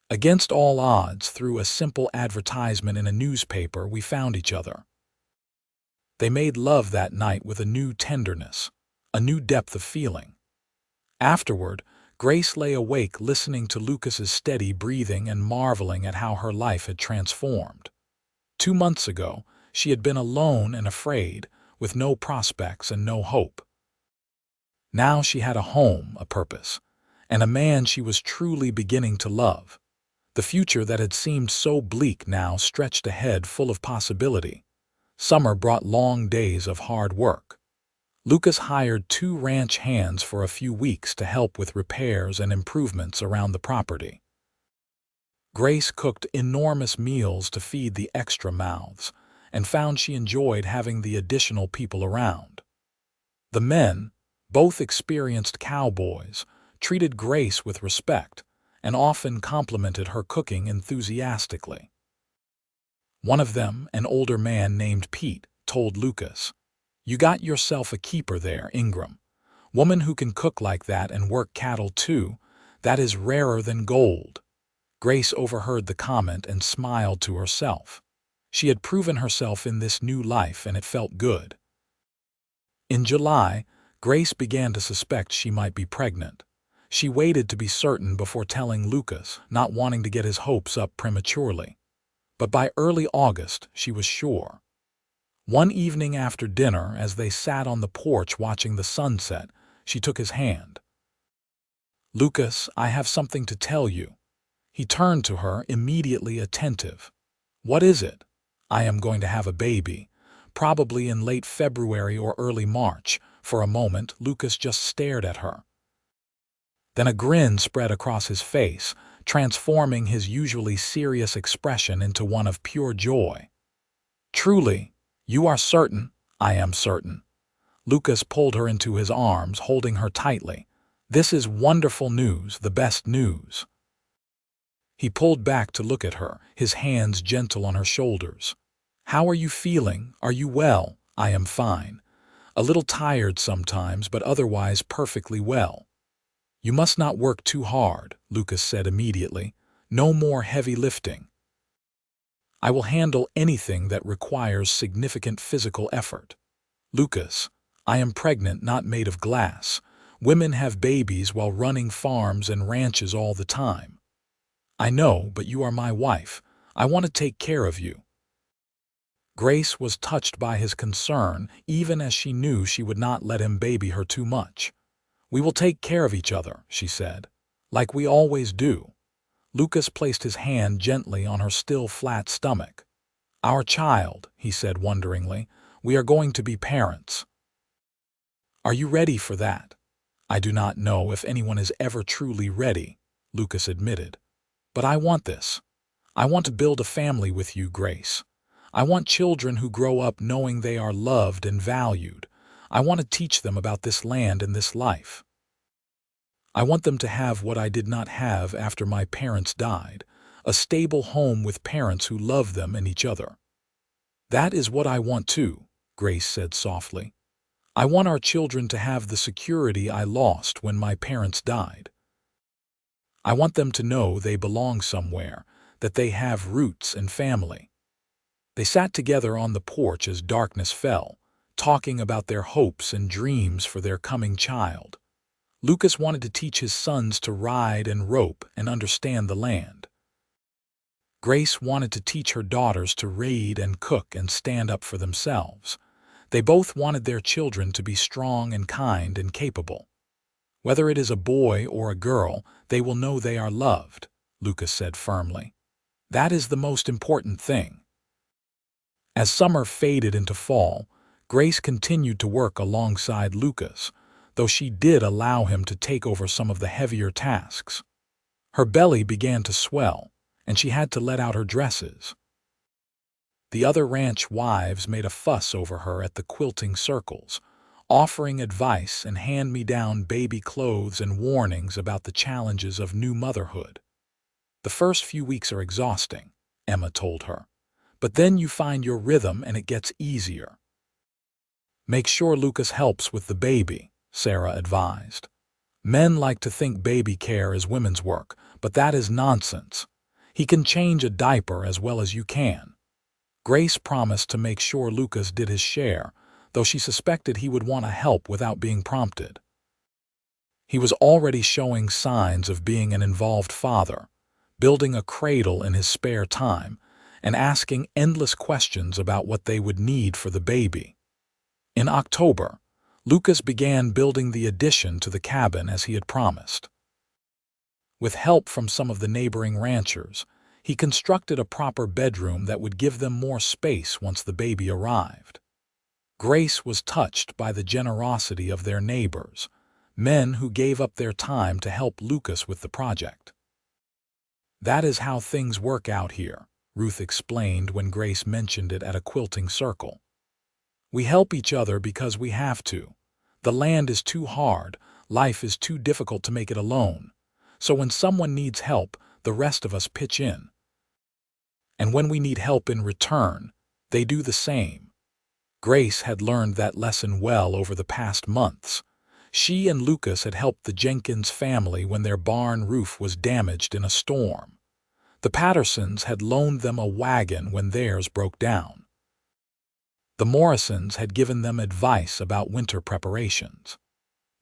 Against all odds, through a simple advertisement in a newspaper, we found each other. They made love that night with a new tenderness, a new depth of feeling. Afterward, Grace lay awake listening to Lucas's steady breathing and marveling at how her life had transformed. 2 months ago, she had been alone and afraid, with no prospects and no hope. Now she had a home, a purpose, and a man she was truly beginning to love. The future that had seemed so bleak now stretched ahead, full of possibility. Summer brought long days of hard work. Lucas hired 2 ranch hands for a few weeks to help with repairs and improvements around the property. Grace cooked enormous meals to feed the extra mouths, and found she enjoyed having the additional people around. The men, Both experienced cowboys, treated Grace with respect, and often complimented her cooking enthusiastically. One of them, an older man named Pete, told Lucas, "You got yourself a keeper there, Ingram. Woman who can cook like that and work cattle too, that is rarer than gold." Grace overheard the comment and smiled to herself. She had proven herself in this new life and it felt good. In July, Grace began to suspect she might be pregnant. She waited to be certain before telling Lucas, not wanting to get his hopes up prematurely. But by early August, she was sure. One evening after dinner, as they sat on the porch watching the sunset, she took his hand. "Lucas, I have something to tell you." He turned to her, immediately attentive. "What is it?" "I am going to have a baby, probably in late February or early March." For a moment, Lucas just stared at her. Then a grin spread across his face, transforming his usually serious expression into one of pure joy. "Truly, you are certain?" "I am certain." Lucas pulled her into his arms, holding her tightly. "This is wonderful news, the best news." He pulled back to look at her, his hands gentle on her shoulders. "How are you feeling? Are you well?" "I am fine. A little tired sometimes, but otherwise perfectly well." "You must not work too hard," Lucas said immediately. "No more heavy lifting." "I will handle anything that requires significant physical effort." "Lucas, I am pregnant, not made of glass. Women have babies while running farms and ranches all the time." "I know, but you are my wife. I want to take care of you." Grace was touched by his concern, even as she knew she would not let him baby her too much. "We will take care of each other," she said, "like we always do." Lucas placed his hand gently on her still flat stomach. "Our child," he said wonderingly. "We are going to be parents." "Are you ready for that?" "I do not know if anyone is ever truly ready," Lucas admitted. "But I want this. I want to build a family with you, Grace. I want children who grow up knowing they are loved and valued. I want to teach them about this land and this life. I want them to have what I did not have after my parents died, a stable home with parents who love them and each other." "That is what I want too," Grace said softly. "I want our children to have the security I lost when my parents died. I want them to know they belong somewhere, that they have roots and family." They sat together on the porch as darkness fell, talking about their hopes and dreams for their coming child. Lucas wanted to teach his sons to ride and rope and understand the land. Grace wanted to teach her daughters to read and cook and stand up for themselves. They both wanted their children to be strong and kind and capable. "Whether it is a boy or a girl, they will know they are loved," Lucas said firmly. "That is the most important thing." As summer faded into fall, Grace continued to work alongside Lucas, though she did allow him to take over some of the heavier tasks. Her belly began to swell, and she had to let out her dresses. The other ranch wives made a fuss over her at the quilting circles, offering advice and hand-me-down baby clothes and warnings about the challenges of new motherhood. "The first few weeks are exhausting," Emma told her. "But then you find your rhythm and it gets easier." "Make sure Lucas helps with the baby," Sarah advised. "Men like to think baby care is women's work, but that is nonsense. He can change a diaper as well as you can." Grace promised to make sure Lucas did his share, though she suspected he would want to help without being prompted. He was already showing signs of being an involved father, building a cradle in his spare time, and asking endless questions about what they would need for the baby. In October, Lucas began building the addition to the cabin as he had promised. With help from some of the neighboring ranchers, he constructed a proper bedroom that would give them more space once the baby arrived. Grace was touched by the generosity of their neighbors, men who gave up their time to help Lucas with the project. "That is how things work out here," Ruth explained when Grace mentioned it at a quilting circle. "We help each other because we have to. The land is too hard, life is too difficult to make it alone. So when someone needs help, the rest of us pitch in. And when we need help in return, they do the same. Grace had learned that lesson well over the past months. She and Lucas had helped the Jenkins family when their barn roof was damaged in a storm. The Pattersons had loaned them a wagon when theirs broke down. The Morrisons had given them advice about winter preparations.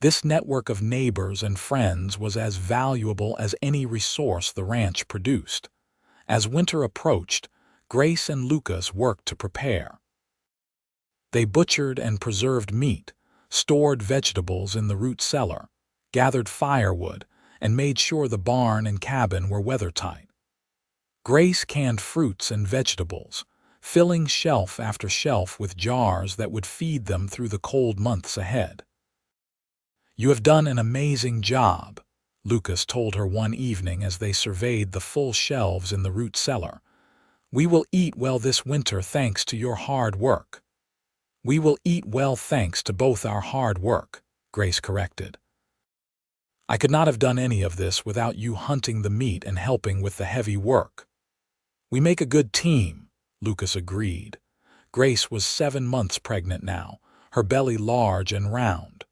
This network of neighbors and friends was as valuable as any resource the ranch produced. As winter approached, Grace and Lucas worked to prepare. They butchered and preserved meat, stored vegetables in the root cellar, gathered firewood, and made sure the barn and cabin were weathertight. Grace canned fruits and vegetables, filling shelf after shelf with jars that would feed them through the cold months ahead. "You have done an amazing job," Lucas told her one evening as they surveyed the full shelves in the root cellar. "We will eat well this winter thanks to your hard work." "We will eat well thanks to both our hard work," Grace corrected. "I could not have done any of this without you hunting the meat and helping with the heavy work." "We make a good team," Lucas agreed. Grace was 7 months pregnant now, her belly large and round.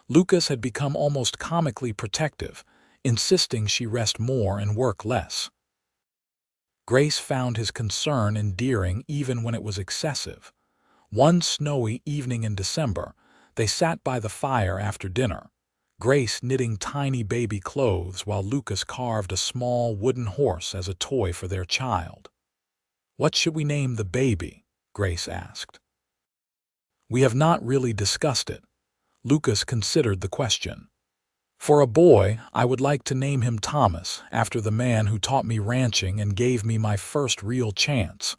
Lucas had become almost comically protective, insisting she rest more and work less. Grace found his concern endearing even when it was excessive. One snowy evening in December, they sat by the fire after dinner, Grace knitting tiny baby clothes while Lucas carved a small wooden horse as a toy for their child. "What should we name the baby?" Grace asked. "We have not really discussed it." Lucas considered the question. "For a boy, I would like to name him Thomas, after the man who taught me ranching and gave me my first real chance."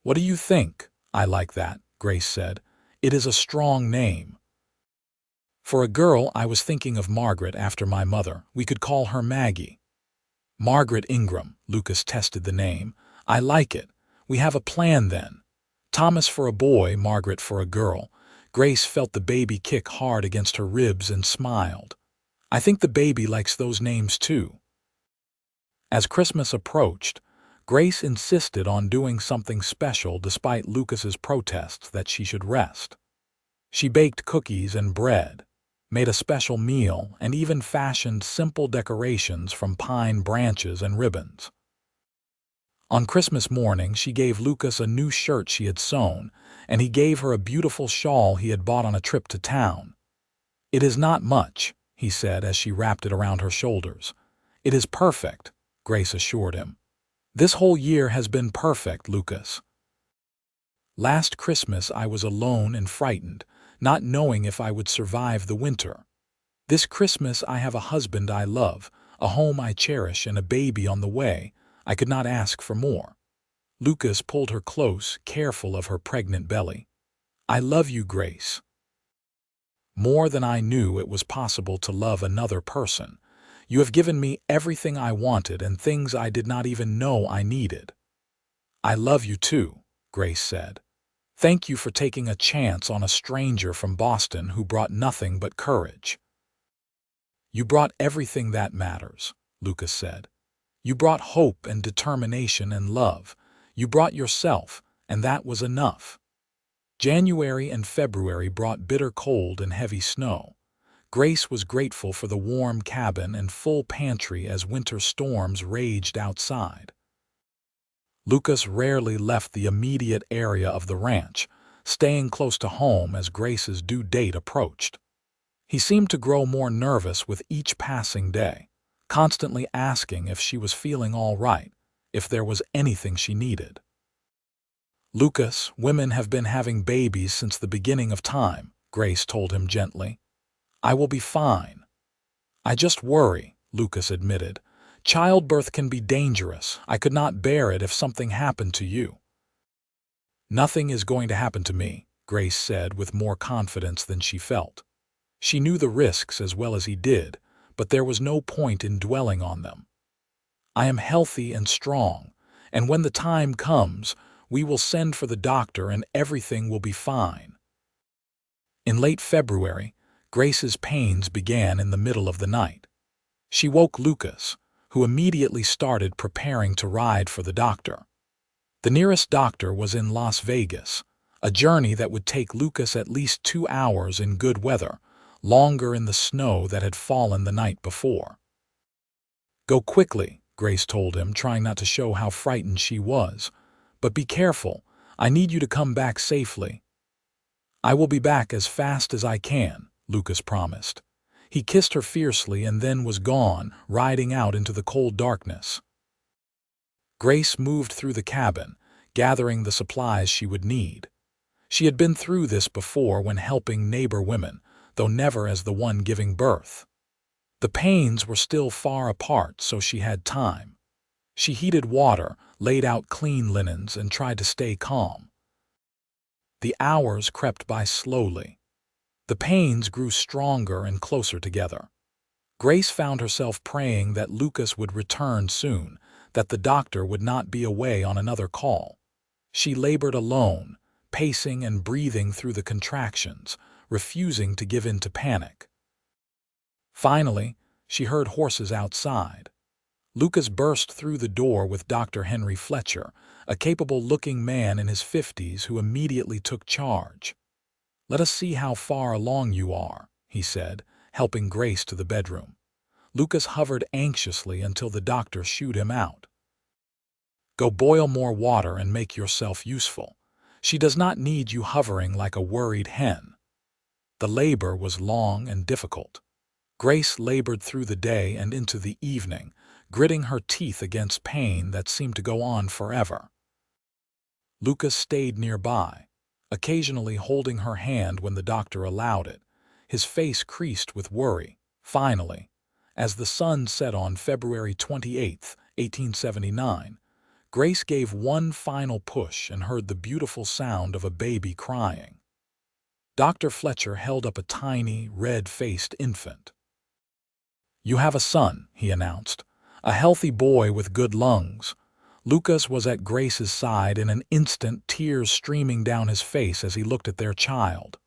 "What do you think?" "I like that," Grace said. "It is a strong name." "For a girl, I was thinking of Margaret after my mother. We could call her Maggie." "Margaret Ingram," Lucas tested the name. "I like it. We have a plan then. Thomas for a boy, Margaret for a girl." Grace felt the baby kick hard against her ribs and smiled. "I think the baby likes those names too." As Christmas approached, Grace insisted on doing something special despite Lucas's protests that she should rest. She baked cookies and bread, made a special meal, and even fashioned simple decorations from pine branches and ribbons. On Christmas morning, she gave Lucas a new shirt she had sewn, and he gave her a beautiful shawl he had bought on a trip to town. "It is not much," he said as she wrapped it around her shoulders. "It is perfect," Grace assured him. "This whole year has been perfect, Lucas. Last Christmas I was alone and frightened, not knowing if I would survive the winter. This Christmas I have a husband I love, a home I cherish, and a baby on the way. I could not ask for more." Lucas pulled her close, careful of her pregnant belly. "I love you, Grace. More than I knew it was possible to love another person. You have given me everything I wanted and things I did not even know I needed." "I love you too," Grace said. "Thank you for taking a chance on a stranger from Boston who brought nothing but courage." "You brought everything that matters," Lucas said. "You brought hope and determination and love. You brought yourself, and that was enough." January and February brought bitter cold and heavy snow. Grace was grateful for the warm cabin and full pantry as winter storms raged outside. Lucas rarely left the immediate area of the ranch, staying close to home as Grace's due date approached. He seemed to grow more nervous with each passing day, constantly asking if she was feeling all right, if there was anything she needed. "Lucas, women have been having babies since the beginning of time," Grace told him gently. "I will be fine." "I just worry," Lucas admitted. "Childbirth can be dangerous. I could not bear it if something happened to you." "Nothing is going to happen to me," Grace said with more confidence than she felt. She knew the risks as well as he did, but there was no point in dwelling on them. "I am healthy and strong, and when the time comes, we will send for the doctor and everything will be fine." In late February, Grace's pains began in the middle of the night. She woke Lucas, who immediately started preparing to ride for the doctor. The nearest doctor was in Las Vegas, a journey that would take Lucas at least 2 hours in good weather, longer in the snow that had fallen the night before. "Go quickly," Grace told him, trying not to show how frightened she was. "But be careful. I need you to come back safely." "I will be back as fast as I can," Lucas promised. He kissed her fiercely and then was gone, riding out into the cold darkness. Grace moved through the cabin, gathering the supplies she would need. She had been through this before when helping neighbor women, though never as the one giving birth. The pains were still far apart, so she had time. She heated water, laid out clean linens, and tried to stay calm. The hours crept by slowly. The pains grew stronger and closer together. Grace found herself praying that Lucas would return soon, that the doctor would not be away on another call. She labored alone, pacing and breathing through the contractions, refusing to give in to panic. Finally, she heard horses outside. Lucas burst through the door with Dr. Henry Fletcher, a capable-looking man in his 50s who immediately took charge. "Let us see how far along you are," he said, helping Grace to the bedroom. Lucas hovered anxiously until the doctor shooed him out. "Go boil more water and make yourself useful. She does not need you hovering like a worried hen." The labor was long and difficult. Grace labored through the day and into the evening, gritting her teeth against pain that seemed to go on forever. Lucas stayed nearby, occasionally holding her hand when the doctor allowed it, his face creased with worry. Finally, as the sun set on February 28, 1879, Grace gave one final push and heard the beautiful sound of a baby crying. Dr. Fletcher held up a tiny, red-faced infant. "You have a son," he announced, "a healthy boy with good lungs." Lucas was at Grace's side in an instant, tears streaming down his face as he looked at their child.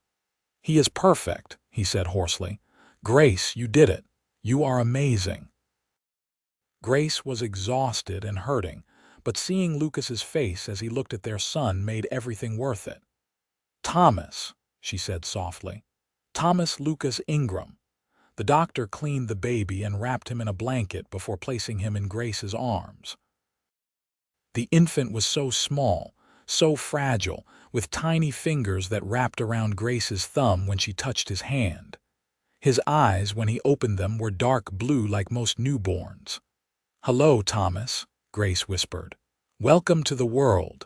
"He is perfect," he said hoarsely. "Grace, you did it. You are amazing." Grace was exhausted and hurting, but seeing Lucas's face as he looked at their son made everything worth it. "Thomas," she said softly. "Thomas Lucas Ingram." The doctor cleaned the baby and wrapped him in a blanket before placing him in Grace's arms. The infant was so small, so fragile, with tiny fingers that wrapped around Grace's thumb when she touched his hand. His eyes, when he opened them, were dark blue like most newborns. "Hello, Thomas," Grace whispered. "Welcome to the world."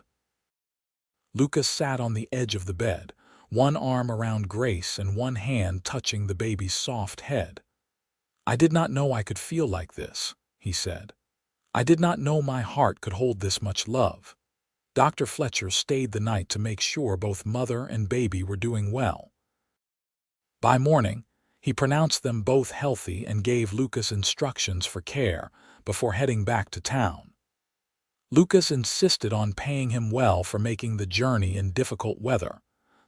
Lucas sat on the edge of the bed, one arm around Grace and one hand touching the baby's soft head. "I did not know I could feel like this," he said. "I did not know my heart could hold this much love." Dr. Fletcher stayed the night to make sure both mother and baby were doing well. By morning, he pronounced them both healthy and gave Lucas instructions for care before heading back to town. Lucas insisted on paying him well for making the journey in difficult weather.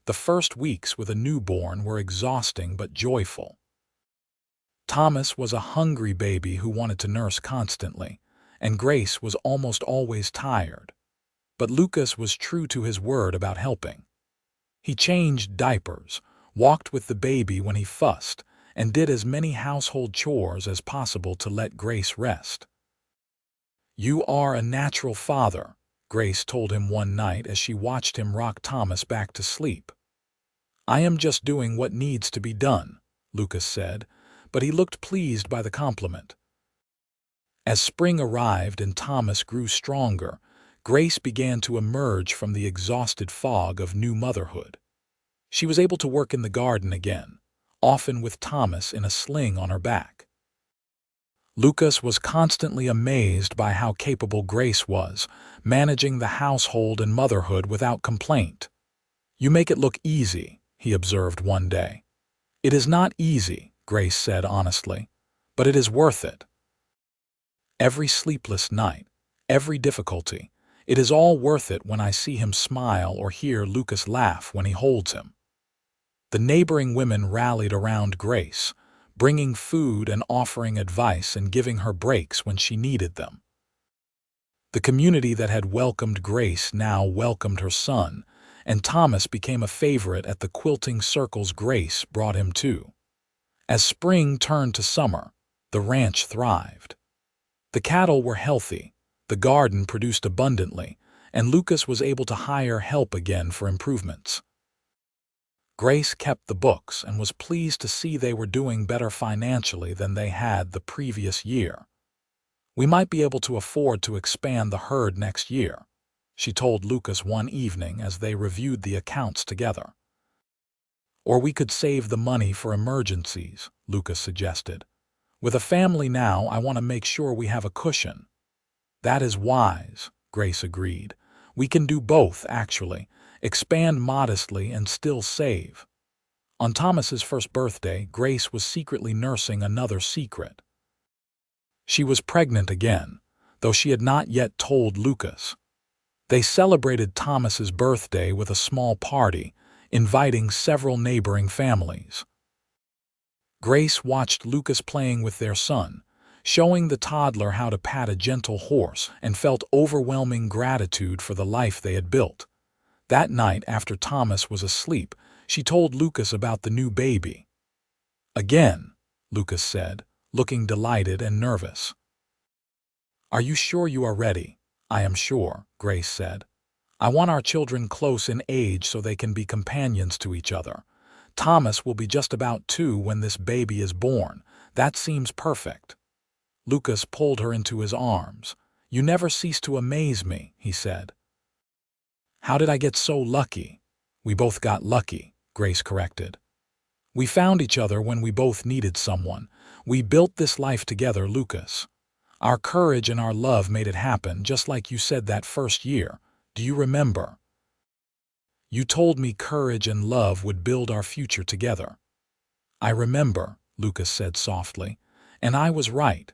The first weeks with a newborn were exhausting but joyful. Thomas was a hungry baby who wanted to nurse constantly, and Grace was almost always tired. But Lucas was true to his word about helping. He changed diapers, walked with the baby when he fussed, and did as many household chores as possible to let Grace rest. "You are a natural father," Grace told him one night as she watched him rock Thomas back to sleep. "I am just doing what needs to be done," Lucas said, but he looked pleased by the compliment. As spring arrived and Thomas grew stronger, Grace began to emerge from the exhausted fog of new motherhood. She was able to work in the garden again, often with Thomas in a sling on her back. Lucas was constantly amazed by how capable Grace was, managing the household and motherhood without complaint. "You make it look easy," he observed one day. "It is not easy," Grace said honestly, "but it is worth it. Every sleepless night, every difficulty, it is all worth it when I see him smile or hear Lucas laugh when he holds him." The neighboring women rallied around Grace, bringing food and offering advice and giving her breaks when she needed them. The community that had welcomed Grace now welcomed her son, and Thomas became a favorite at the quilting circles Grace brought him to. As spring turned to summer, the ranch thrived. The cattle were healthy, the garden produced abundantly, and Lucas was able to hire help again for improvements. Grace kept the books and was pleased to see they were doing better financially than they had the previous year. "We might be able to afford to expand the herd next year," she told Lucas one evening as they reviewed the accounts together. "Or we could save the money for emergencies," Lucas suggested. "With a family now, I want to make sure we have a cushion." "That is wise," Grace agreed. "We can do both, actually. Expand modestly and still save." On Thomas's first birthday, Grace was secretly nursing another secret. She was pregnant again, though she had not yet told Lucas. They celebrated Thomas's birthday with a small party, inviting several neighboring families. Grace watched Lucas playing with their son, showing the toddler how to pat a gentle horse, and felt overwhelming gratitude for the life they had built. That night, after Thomas was asleep, she told Lucas about the new baby. "Again," Lucas said, looking delighted and nervous. "Are you sure you are ready?" "I am sure," Grace said. "I want our children close in age so they can be companions to each other. Thomas will be just about 2 when this baby is born. That seems perfect." Lucas pulled her into his arms. "You never cease to amaze me," he said. "How did I get so lucky?" "We both got lucky," Grace corrected. "We found each other when we both needed someone. We built this life together, Lucas. Our courage and our love made it happen, just like you said that first year. Do you remember? You told me courage and love would build our future together." "I remember," Lucas said softly, "and I was right.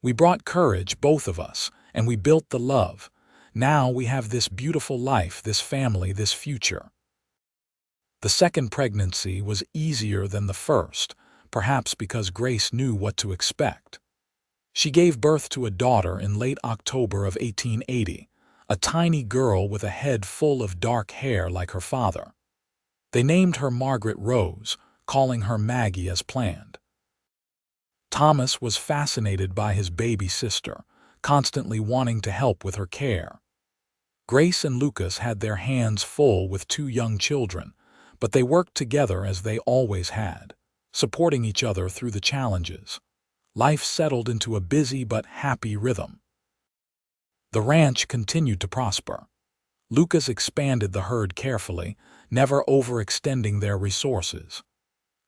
We brought courage, both of us, and we built the love. Now we have this beautiful life, this family, this future." The second pregnancy was easier than the first, perhaps because Grace knew what to expect. She gave birth to a daughter in late October of 1880, a tiny girl with a head full of dark hair like her father. They named her Margaret Rose, calling her Maggie as planned. Thomas was fascinated by his baby sister, constantly wanting to help with her care. Grace and Lucas had their hands full with 2 young children, but they worked together as they always had, supporting each other through the challenges. Life settled into a busy but happy rhythm. The ranch continued to prosper. Lucas expanded the herd carefully, never overextending their resources.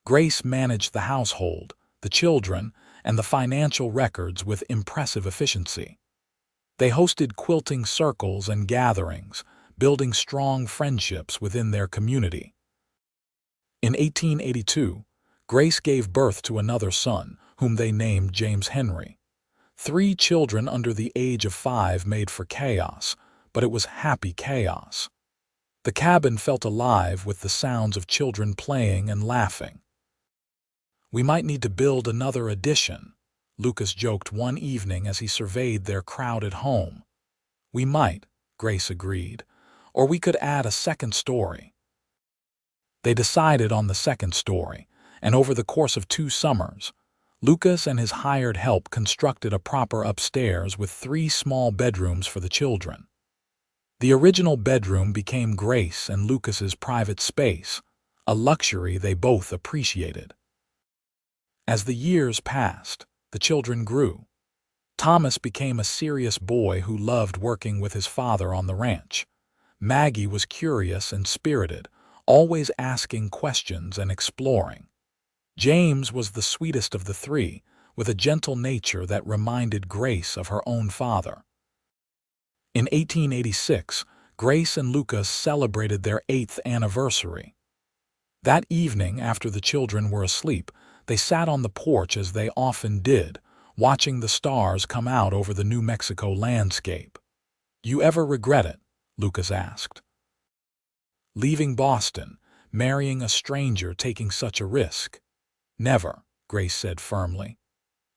Grace managed the household, the children, and the financial records with impressive efficiency. They hosted quilting circles and gatherings, building strong friendships within their community. In 1882, Grace gave birth to another son, whom they named James Henry. 3 children under the age of 5 made for chaos, but it was happy chaos. The cabin felt alive with the sounds of children playing and laughing. "We might need to build another addition," Lucas joked one evening as he surveyed their crowded home. "We might," Grace agreed, "or we could add a second story." They decided on the second story, and over the course of 2 summers, Lucas and his hired help constructed a proper upstairs with 3 small bedrooms for the children. The original bedroom became Grace and Lucas's private space, a luxury they both appreciated. As the years passed, the children grew. Thomas became a serious boy who loved working with his father on the ranch. Maggie was curious and spirited, always asking questions and exploring. James was the sweetest of the 3, with a gentle nature that reminded Grace of her own father. In 1886, Grace and Lucas celebrated their 8th anniversary. That evening, after the children were asleep, they sat on the porch as they often did, watching the stars come out over the New Mexico landscape. "You ever regret it?" Lucas asked. "Leaving Boston, marrying a stranger taking such a risk. Never, Grace said firmly.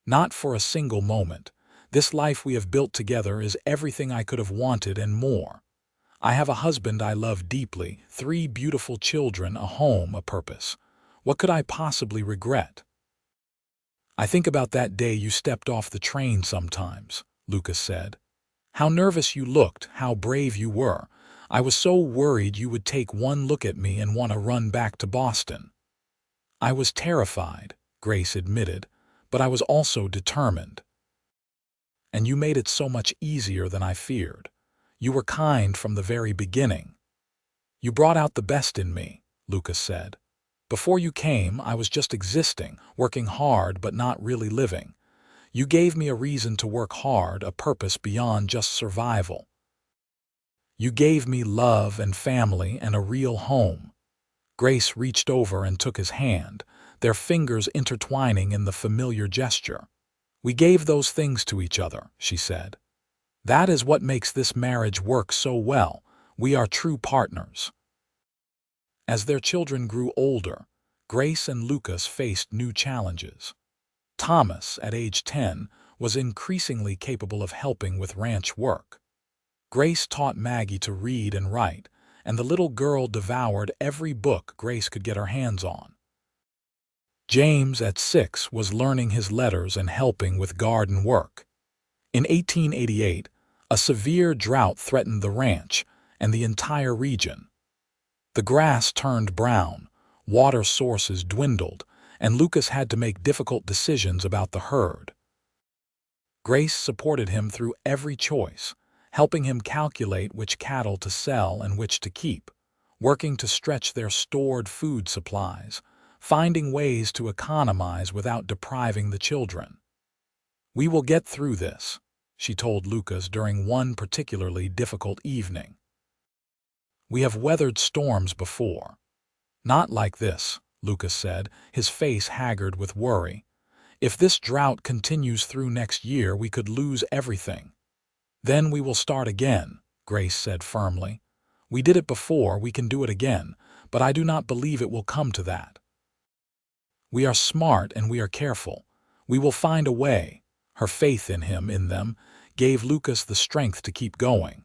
Not for a single moment. This life we have built together is everything I could have wanted and more. I have a husband I love deeply, 3 beautiful children, a home, a purpose. What could I possibly regret? I think about that day you stepped off the train sometimes, Lucas said. How nervous you looked, how brave you were. I was so worried you would take one look at me and want to run back to Boston. I was terrified, Grace admitted, but I was also determined. And you made it so much easier than I feared. You were kind from the very beginning. You brought out the best in me, Lucas said. Before you came, I was just existing, working hard but not really living. You gave me a reason to work hard, a purpose beyond just survival. You gave me love and family and a real home. Grace reached over and took his hand, their fingers intertwining in the familiar gesture. We gave those things to each other, she said. That is what makes this marriage work so well. We are true partners. As their children grew older, Grace and Lucas faced new challenges. Thomas, at age 10, was increasingly capable of helping with ranch work. Grace taught Maggie to read and write, and the little girl devoured every book Grace could get her hands on. James, at 6, was learning his letters and helping with garden work. In 1888, a severe drought threatened the ranch and the entire region. The grass turned brown, water sources dwindled, and Lucas had to make difficult decisions about the herd. Grace supported him through every choice, helping him calculate which cattle to sell and which to keep, working to stretch their stored food supplies, finding ways to economize without depriving the children. We will get through this, she told Lucas during one particularly difficult evening. We have weathered storms before. Not like this, Lucas said, his face haggard with worry. If this drought continues through next year, we could lose everything. Then we will start again, Grace said firmly. We did it before, we can do it again, but I do not believe it will come to that. We are smart and we are careful. We will find a way. Her faith in him, in them, gave Lucas the strength to keep going.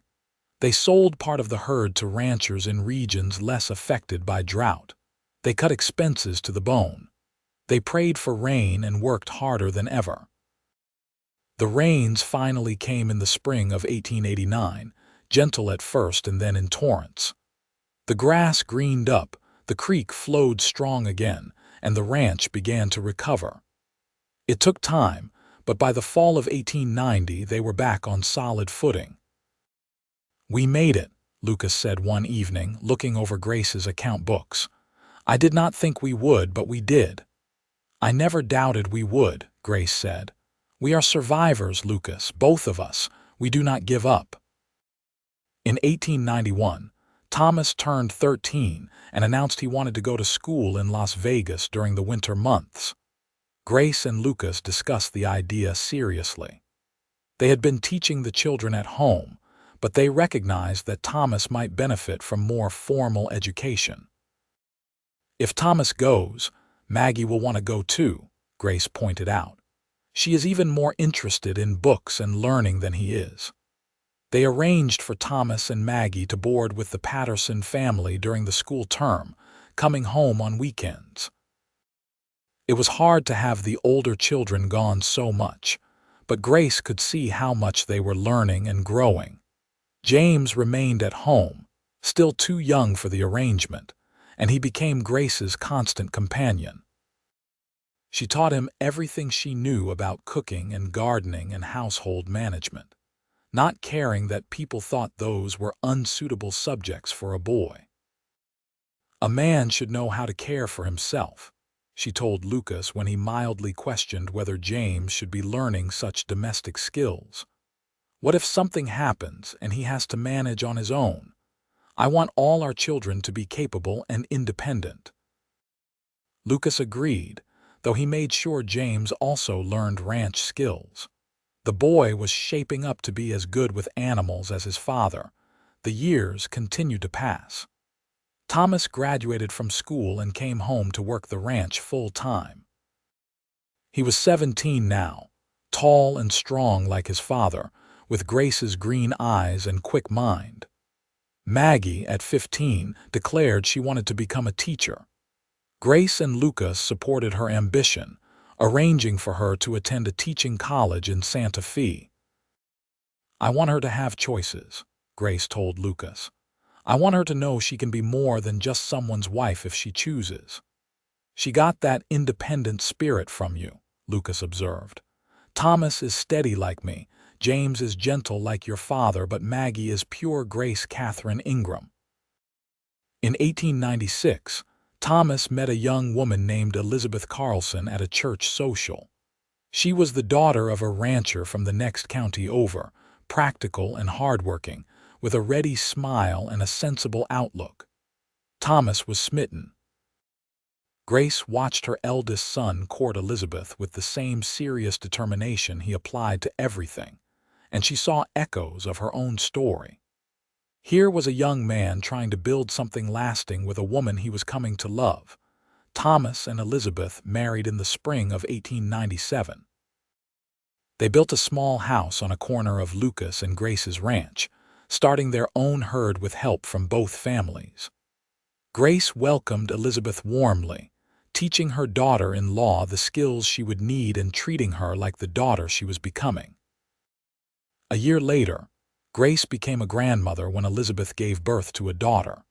They sold part of the herd to ranchers in regions less affected by drought. They cut expenses to the bone. They prayed for rain and worked harder than ever. The rains finally came in the spring of 1889, gentle at first and then in torrents. The grass greened up, the creek flowed strong again, and the ranch began to recover. It took time, but by the fall of 1890 they were back on solid footing. We made it, Lucas said one evening, looking over Grace's account books. I did not think we would, but we did. I never doubted we would, Grace said. We are survivors, Lucas, both of us. We do not give up. In 1891, Thomas turned 13 and announced he wanted to go to school in Las Vegas during the winter months. Grace and Lucas discussed the idea seriously. They had been teaching the children at home, but they recognized that Thomas might benefit from more formal education. If Thomas goes, Maggie will want to go too, Grace pointed out. She is even more interested in books and learning than he is. They arranged for Thomas and Maggie to board with the Patterson family during the school term, coming home on weekends. It was hard to have the older children gone so much, but Grace could see how much they were learning and growing. James remained at home, still too young for the arrangement, and he became Grace's constant companion. She taught him everything she knew about cooking and gardening and household management, not caring that people thought those were unsuitable subjects for a boy. A man should know how to care for himself, she told Lucas when he mildly questioned whether James should be learning such domestic skills. What if something happens and he has to manage on his own? I want all our children to be capable and independent. Lucas agreed, though he made sure James also learned ranch skills. The boy was shaping up to be as good with animals as his father. The years continued to pass. Thomas graduated from school and came home to work the ranch full-time. He was 17 now, tall and strong like his father, with Grace's green eyes and quick mind. Maggie, at 15, declared she wanted to become a teacher. Grace and Lucas supported her ambition, arranging for her to attend a teaching college in Santa Fe. "I want her to have choices," Grace told Lucas. "I want her to know she can be more than just someone's wife if she chooses." "She got that independent spirit from you," Lucas observed. "Thomas is steady like me, James is gentle like your father, but Maggie is pure Grace Katherine Ingram." In 1896, Thomas met a young woman named Elizabeth Carlson at a church social. She was the daughter of a rancher from the next county over, practical and hardworking, with a ready smile and a sensible outlook. Thomas was smitten. Grace watched her eldest son court Elizabeth with the same serious determination he applied to everything, and she saw echoes of her own story. Here was a young man trying to build something lasting with a woman he was coming to love. Thomas and Elizabeth married in the spring of 1897. They built a small house on a corner of Lucas and Grace's ranch, starting their own herd with help from both families. Grace welcomed Elizabeth warmly, teaching her daughter-in-law the skills she would need and treating her like the daughter she was becoming. A year later, Grace became a grandmother when Elizabeth gave birth to a daughter.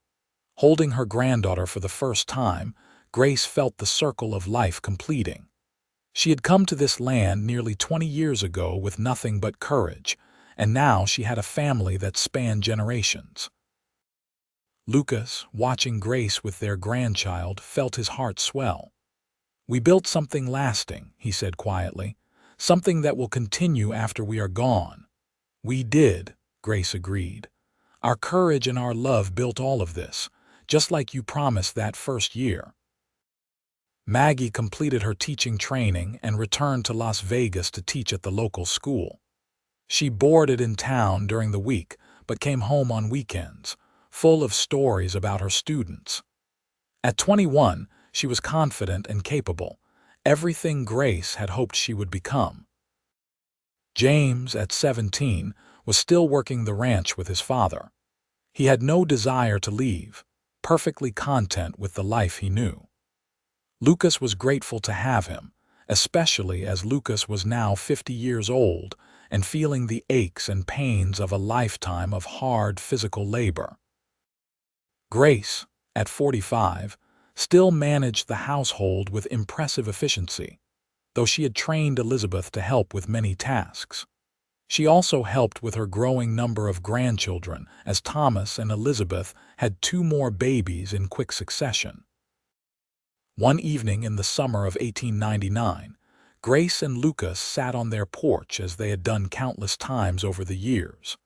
Holding her granddaughter for the first time, Grace felt the circle of life completing. She had come to this land nearly 20 years ago with nothing but courage, and now she had a family that spanned generations. Lucas, watching Grace with their grandchild, felt his heart swell. "We built something lasting," he said quietly, "something that will continue after we are gone." "We did," Grace agreed. "Our courage and our love built all of this, just like you promised that first year." Maggie completed her teaching training and returned to Las Vegas to teach at the local school. She boarded in town during the week, but came home on weekends, full of stories about her students. At 21, she was confident and capable, everything Grace had hoped she would become. James, at 17, was still working the ranch with his father. He had no desire to leave, perfectly content with the life he knew. Lucas was grateful to have him, especially as Lucas was now 50 years old and feeling the aches and pains of a lifetime of hard physical labor. Grace, at 45, still managed the household with impressive efficiency, though she had trained Elizabeth to help with many tasks. She also helped with her growing number of grandchildren, as Thomas and Elizabeth had 2 more babies in quick succession. One evening in the summer of 1899, Grace and Lucas sat on their porch as they had done countless times over the years.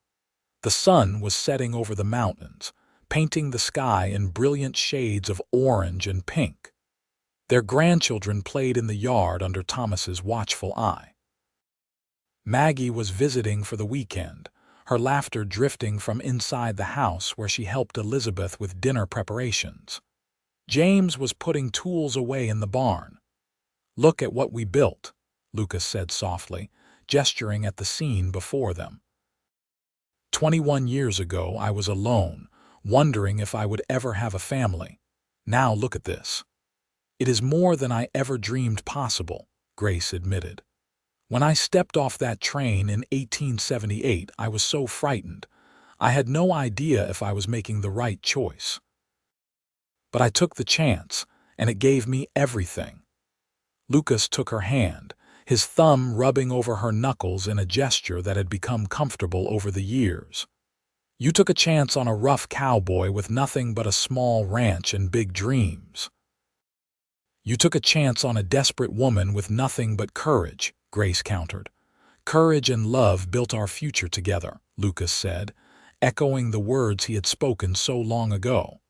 The sun was setting over the mountains, painting the sky in brilliant shades of orange and pink. Their grandchildren played in the yard under Thomas's watchful eye. Maggie was visiting for the weekend, her laughter drifting from inside the house where she helped Elizabeth with dinner preparations. James was putting tools away in the barn. "Look at what we built," Lucas said softly, gesturing at the scene before them. 21 years ago, I was alone, wondering if I would ever have a family. Now look at this." "It is more than I ever dreamed possible," Grace admitted. "When I stepped off that train in 1878, I was so frightened. I had no idea if I was making the right choice. But I took the chance, and it gave me everything." Lucas took her hand, his thumb rubbing over her knuckles in a gesture that had become comfortable over the years. "You took a chance on a rough cowboy with nothing but a small ranch and big dreams." "You took a chance on a desperate woman with nothing but courage," Grace countered. "Courage and love built our future together," Lucas said, echoing the words he had spoken so long ago.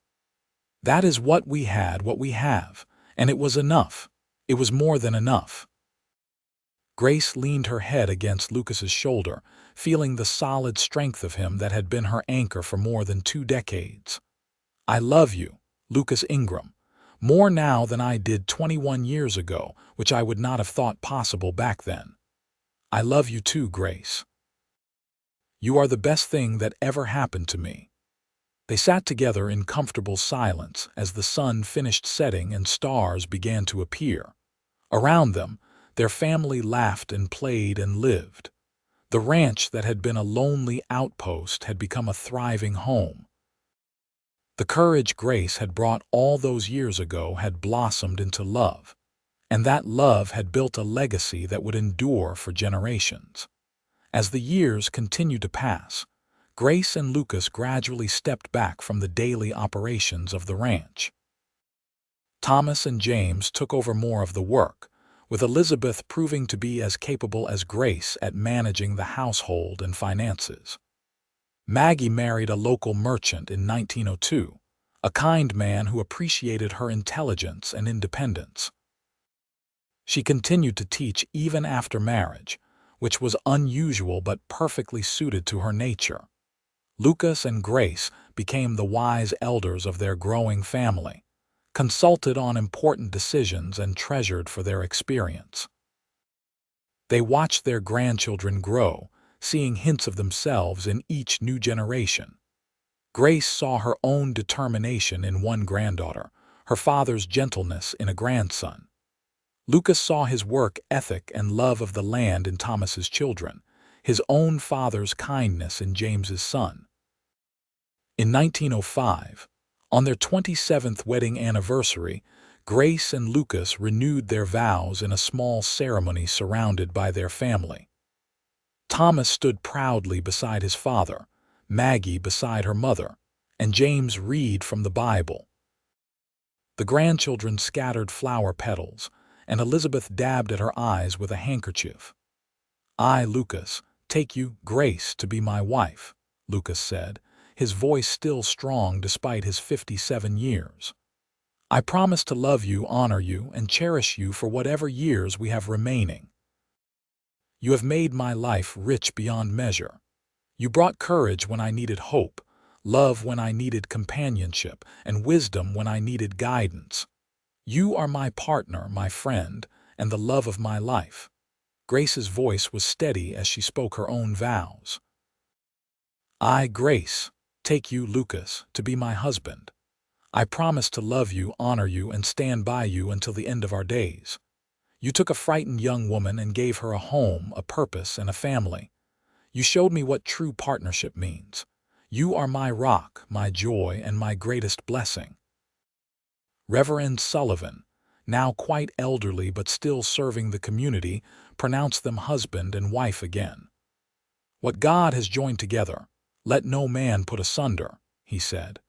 "That is what we had, what we have, and it was enough. It was more than enough." Grace leaned her head against Lucas's shoulder, feeling the solid strength of him that had been her anchor for more than 2 decades. "I love you," Lucas Ingram. More now than I did 21 years ago, which I would not have thought possible back then. I love you too, Grace. You are the best thing that ever happened to me. They sat together in comfortable silence as the sun finished setting and stars began to appear. Around them, their family laughed and played and lived. The ranch that had been a lonely outpost had become a thriving home. The courage Grace had brought all those years ago had blossomed into love, and that love had built a legacy that would endure for generations. As the years continued to pass, Grace and Lucas gradually stepped back from the daily operations of the ranch. Thomas and James took over more of the work, with Elizabeth proving to be as capable as Grace at managing the household and finances. Maggie married a local merchant in 1902, a kind man who appreciated her intelligence and independence. She continued to teach even after marriage, which was unusual but perfectly suited to her nature. Lucas and Grace became the wise elders of their growing family, consulted on important decisions and treasured for their experience. They watched their grandchildren grow, seeing hints of themselves in each new generation. Grace saw her own determination in one granddaughter, her father's gentleness in a grandson. Lucas saw his work ethic and love of the land in Thomas's children, his own father's kindness in James's son. In 1905, on their 27th wedding anniversary, Grace and Lucas renewed their vows in a small ceremony surrounded by their family. Thomas stood proudly beside his father, Maggie beside her mother, and James read from the Bible. The grandchildren scattered flower petals, and Elizabeth dabbed at her eyes with a handkerchief. "I, Lucas, take you, Grace, to be my wife," Lucas said, his voice still strong despite his 57 years. "I promise to love you, honor you, and cherish you for whatever years we have remaining. You have made my life rich beyond measure. You brought courage when I needed hope, love when I needed companionship, and wisdom when I needed guidance. You are my partner, my friend, and the love of my life." Grace's voice was steady as she spoke her own vows. "I, Grace, take you, Lucas, to be my husband. I promise to love you, honor you, and stand by you until the end of our days. You took a frightened young woman and gave her a home, a purpose, and a family. You showed me what true partnership means. You are my rock, my joy, and my greatest blessing." Reverend Sullivan, now quite elderly but still serving the community, pronounced them husband and wife again. "What God has joined together, let no man put asunder," he said.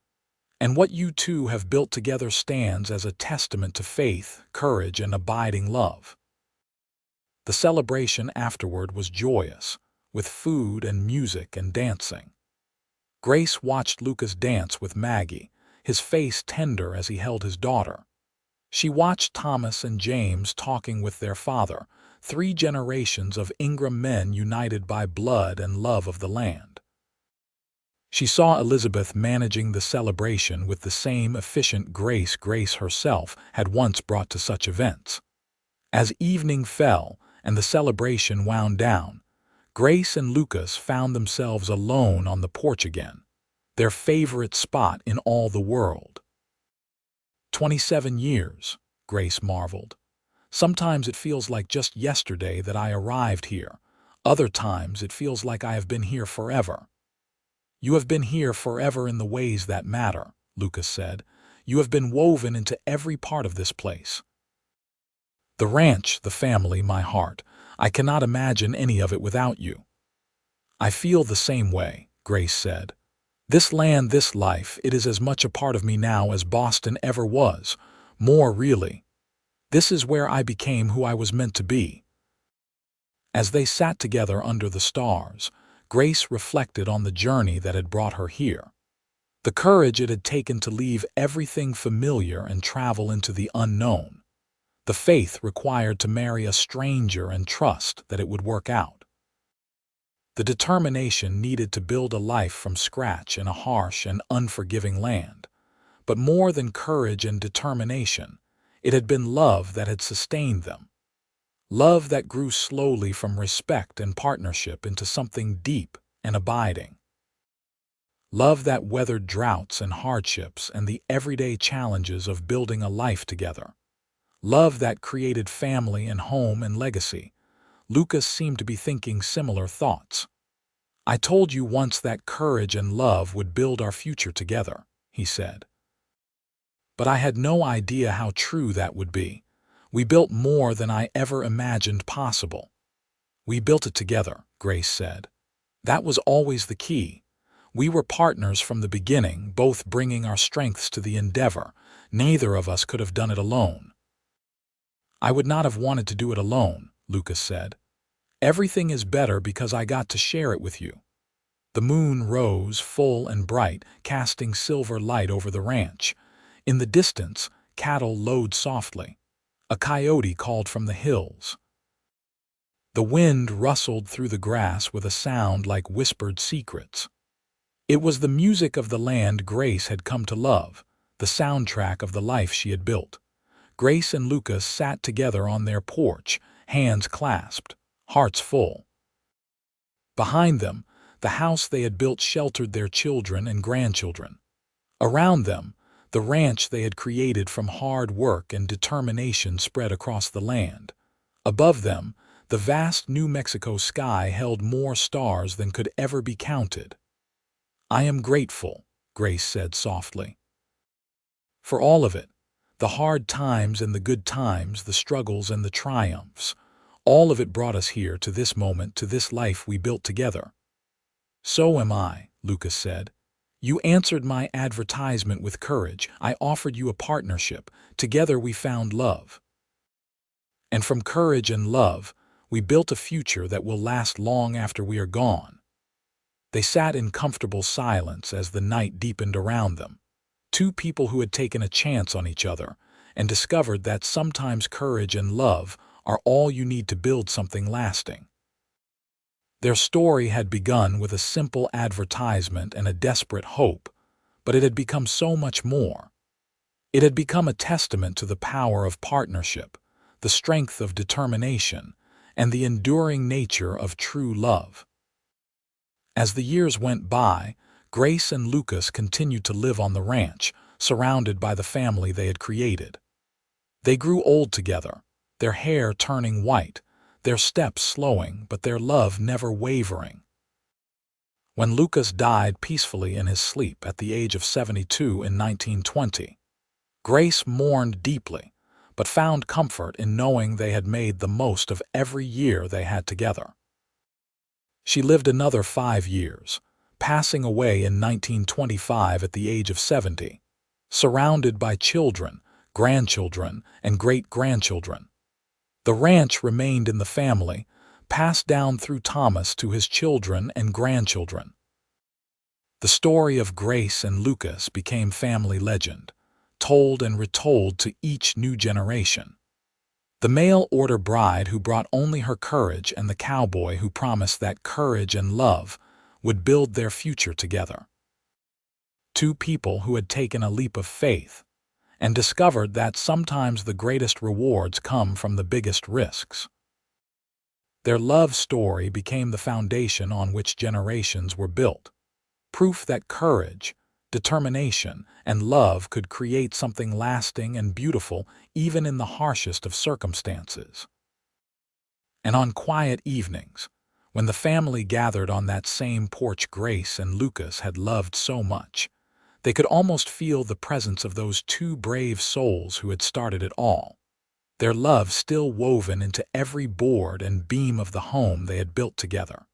"And what you two have built together stands as a testament to faith, courage, and abiding love." The celebration afterward was joyous, with food and music and dancing. Grace watched Lucas dance with Maggie, his face tender as he held his daughter. She watched Thomas and James talking with their father, 3 generations of Ingram men united by blood and love of the land. She saw Elizabeth managing the celebration with the same efficient grace Grace herself had once brought to such events. As evening fell and the celebration wound down, Grace and Lucas found themselves alone on the porch again, their favorite spot in all the world. 27 years, Grace marveled. "Sometimes it feels like just yesterday that I arrived here. Other times it feels like I have been here forever." "You have been here forever in the ways that matter," Lucas said. "You have been woven into every part of this place. The ranch, the family, my heart. I cannot imagine any of it without you." "I feel the same way," Grace said. "This land, this life, it is as much a part of me now as Boston ever was. More, really. This is where I became who I was meant to be." As they sat together under the stars, Grace reflected on the journey that had brought her here. The courage it had taken to leave everything familiar and travel into the unknown. The faith required to marry a stranger and trust that it would work out. The determination needed to build a life from scratch in a harsh and unforgiving land. But more than courage and determination, it had been love that had sustained them. Love that grew slowly from respect and partnership into something deep and abiding. Love that weathered droughts and hardships and the everyday challenges of building a life together. Love that created family and home and legacy. Lucas seemed to be thinking similar thoughts. "I told you once that courage and love would build our future together," he said. "But I had no idea how true that would be. We built more than I ever imagined possible." "We built it together," Grace said. "That was always the key. We were partners from the beginning, both bringing our strengths to the endeavor. Neither of us could have done it alone." "I would not have wanted to do it alone," Lucas said. "Everything is better because I got to share it with you." The moon rose full and bright, casting silver light over the ranch. In the distance, cattle lowed softly. A coyote called from the hills. The wind rustled through the grass with a sound like whispered secrets. It was the music of the land Grace had come to love, the soundtrack of the life she had built. Grace and Lucas sat together on their porch, hands clasped, hearts full. Behind them, the house they had built sheltered their children and grandchildren. Around them, the ranch they had created from hard work and determination spread across the land. Above them, the vast New Mexico sky held more stars than could ever be counted. "I am grateful," Grace said softly. "For all of it. The hard times and the good times, the struggles and the triumphs. All of it brought us here to this moment, to this life we built together." "So am I," Lucas said. "You answered my advertisement with courage. I offered you a partnership. Together we found love. And from courage and love, we built a future that will last long after we are gone." They sat in comfortable silence as the night deepened around them. Two people who had taken a chance on each other and discovered that sometimes courage and love are all you need to build something lasting. Their story had begun with a simple advertisement and a desperate hope, but it had become so much more. It had become a testament to the power of partnership, the strength of determination, and the enduring nature of true love. As the years went by, Grace and Lucas continued to live on the ranch, surrounded by the family they had created. They grew old together, their hair turning white, their steps slowing, but their love never wavering. When Lucas died peacefully in his sleep at the age of 72 in 1920, Grace mourned deeply, but found comfort in knowing they had made the most of every year they had together. She lived another 5 years, passing away in 1925 at the age of 70, surrounded by children, grandchildren, and great-grandchildren. The ranch remained in the family, passed down through Thomas to his children and grandchildren. The story of Grace and Lucas became family legend, told and retold to each new generation. The mail-order bride who brought only her courage and the cowboy who promised that courage and love would build their future together. Two people who had taken a leap of faith and discovered that sometimes the greatest rewards come from the biggest risks. Their love story became the foundation on which generations were built, proof that courage, determination, and love could create something lasting and beautiful even in the harshest of circumstances. And on quiet evenings, when the family gathered on that same porch Grace and Lucas had loved so much, they could almost feel the presence of those two brave souls who had started it all, their love still woven into every board and beam of the home they had built together.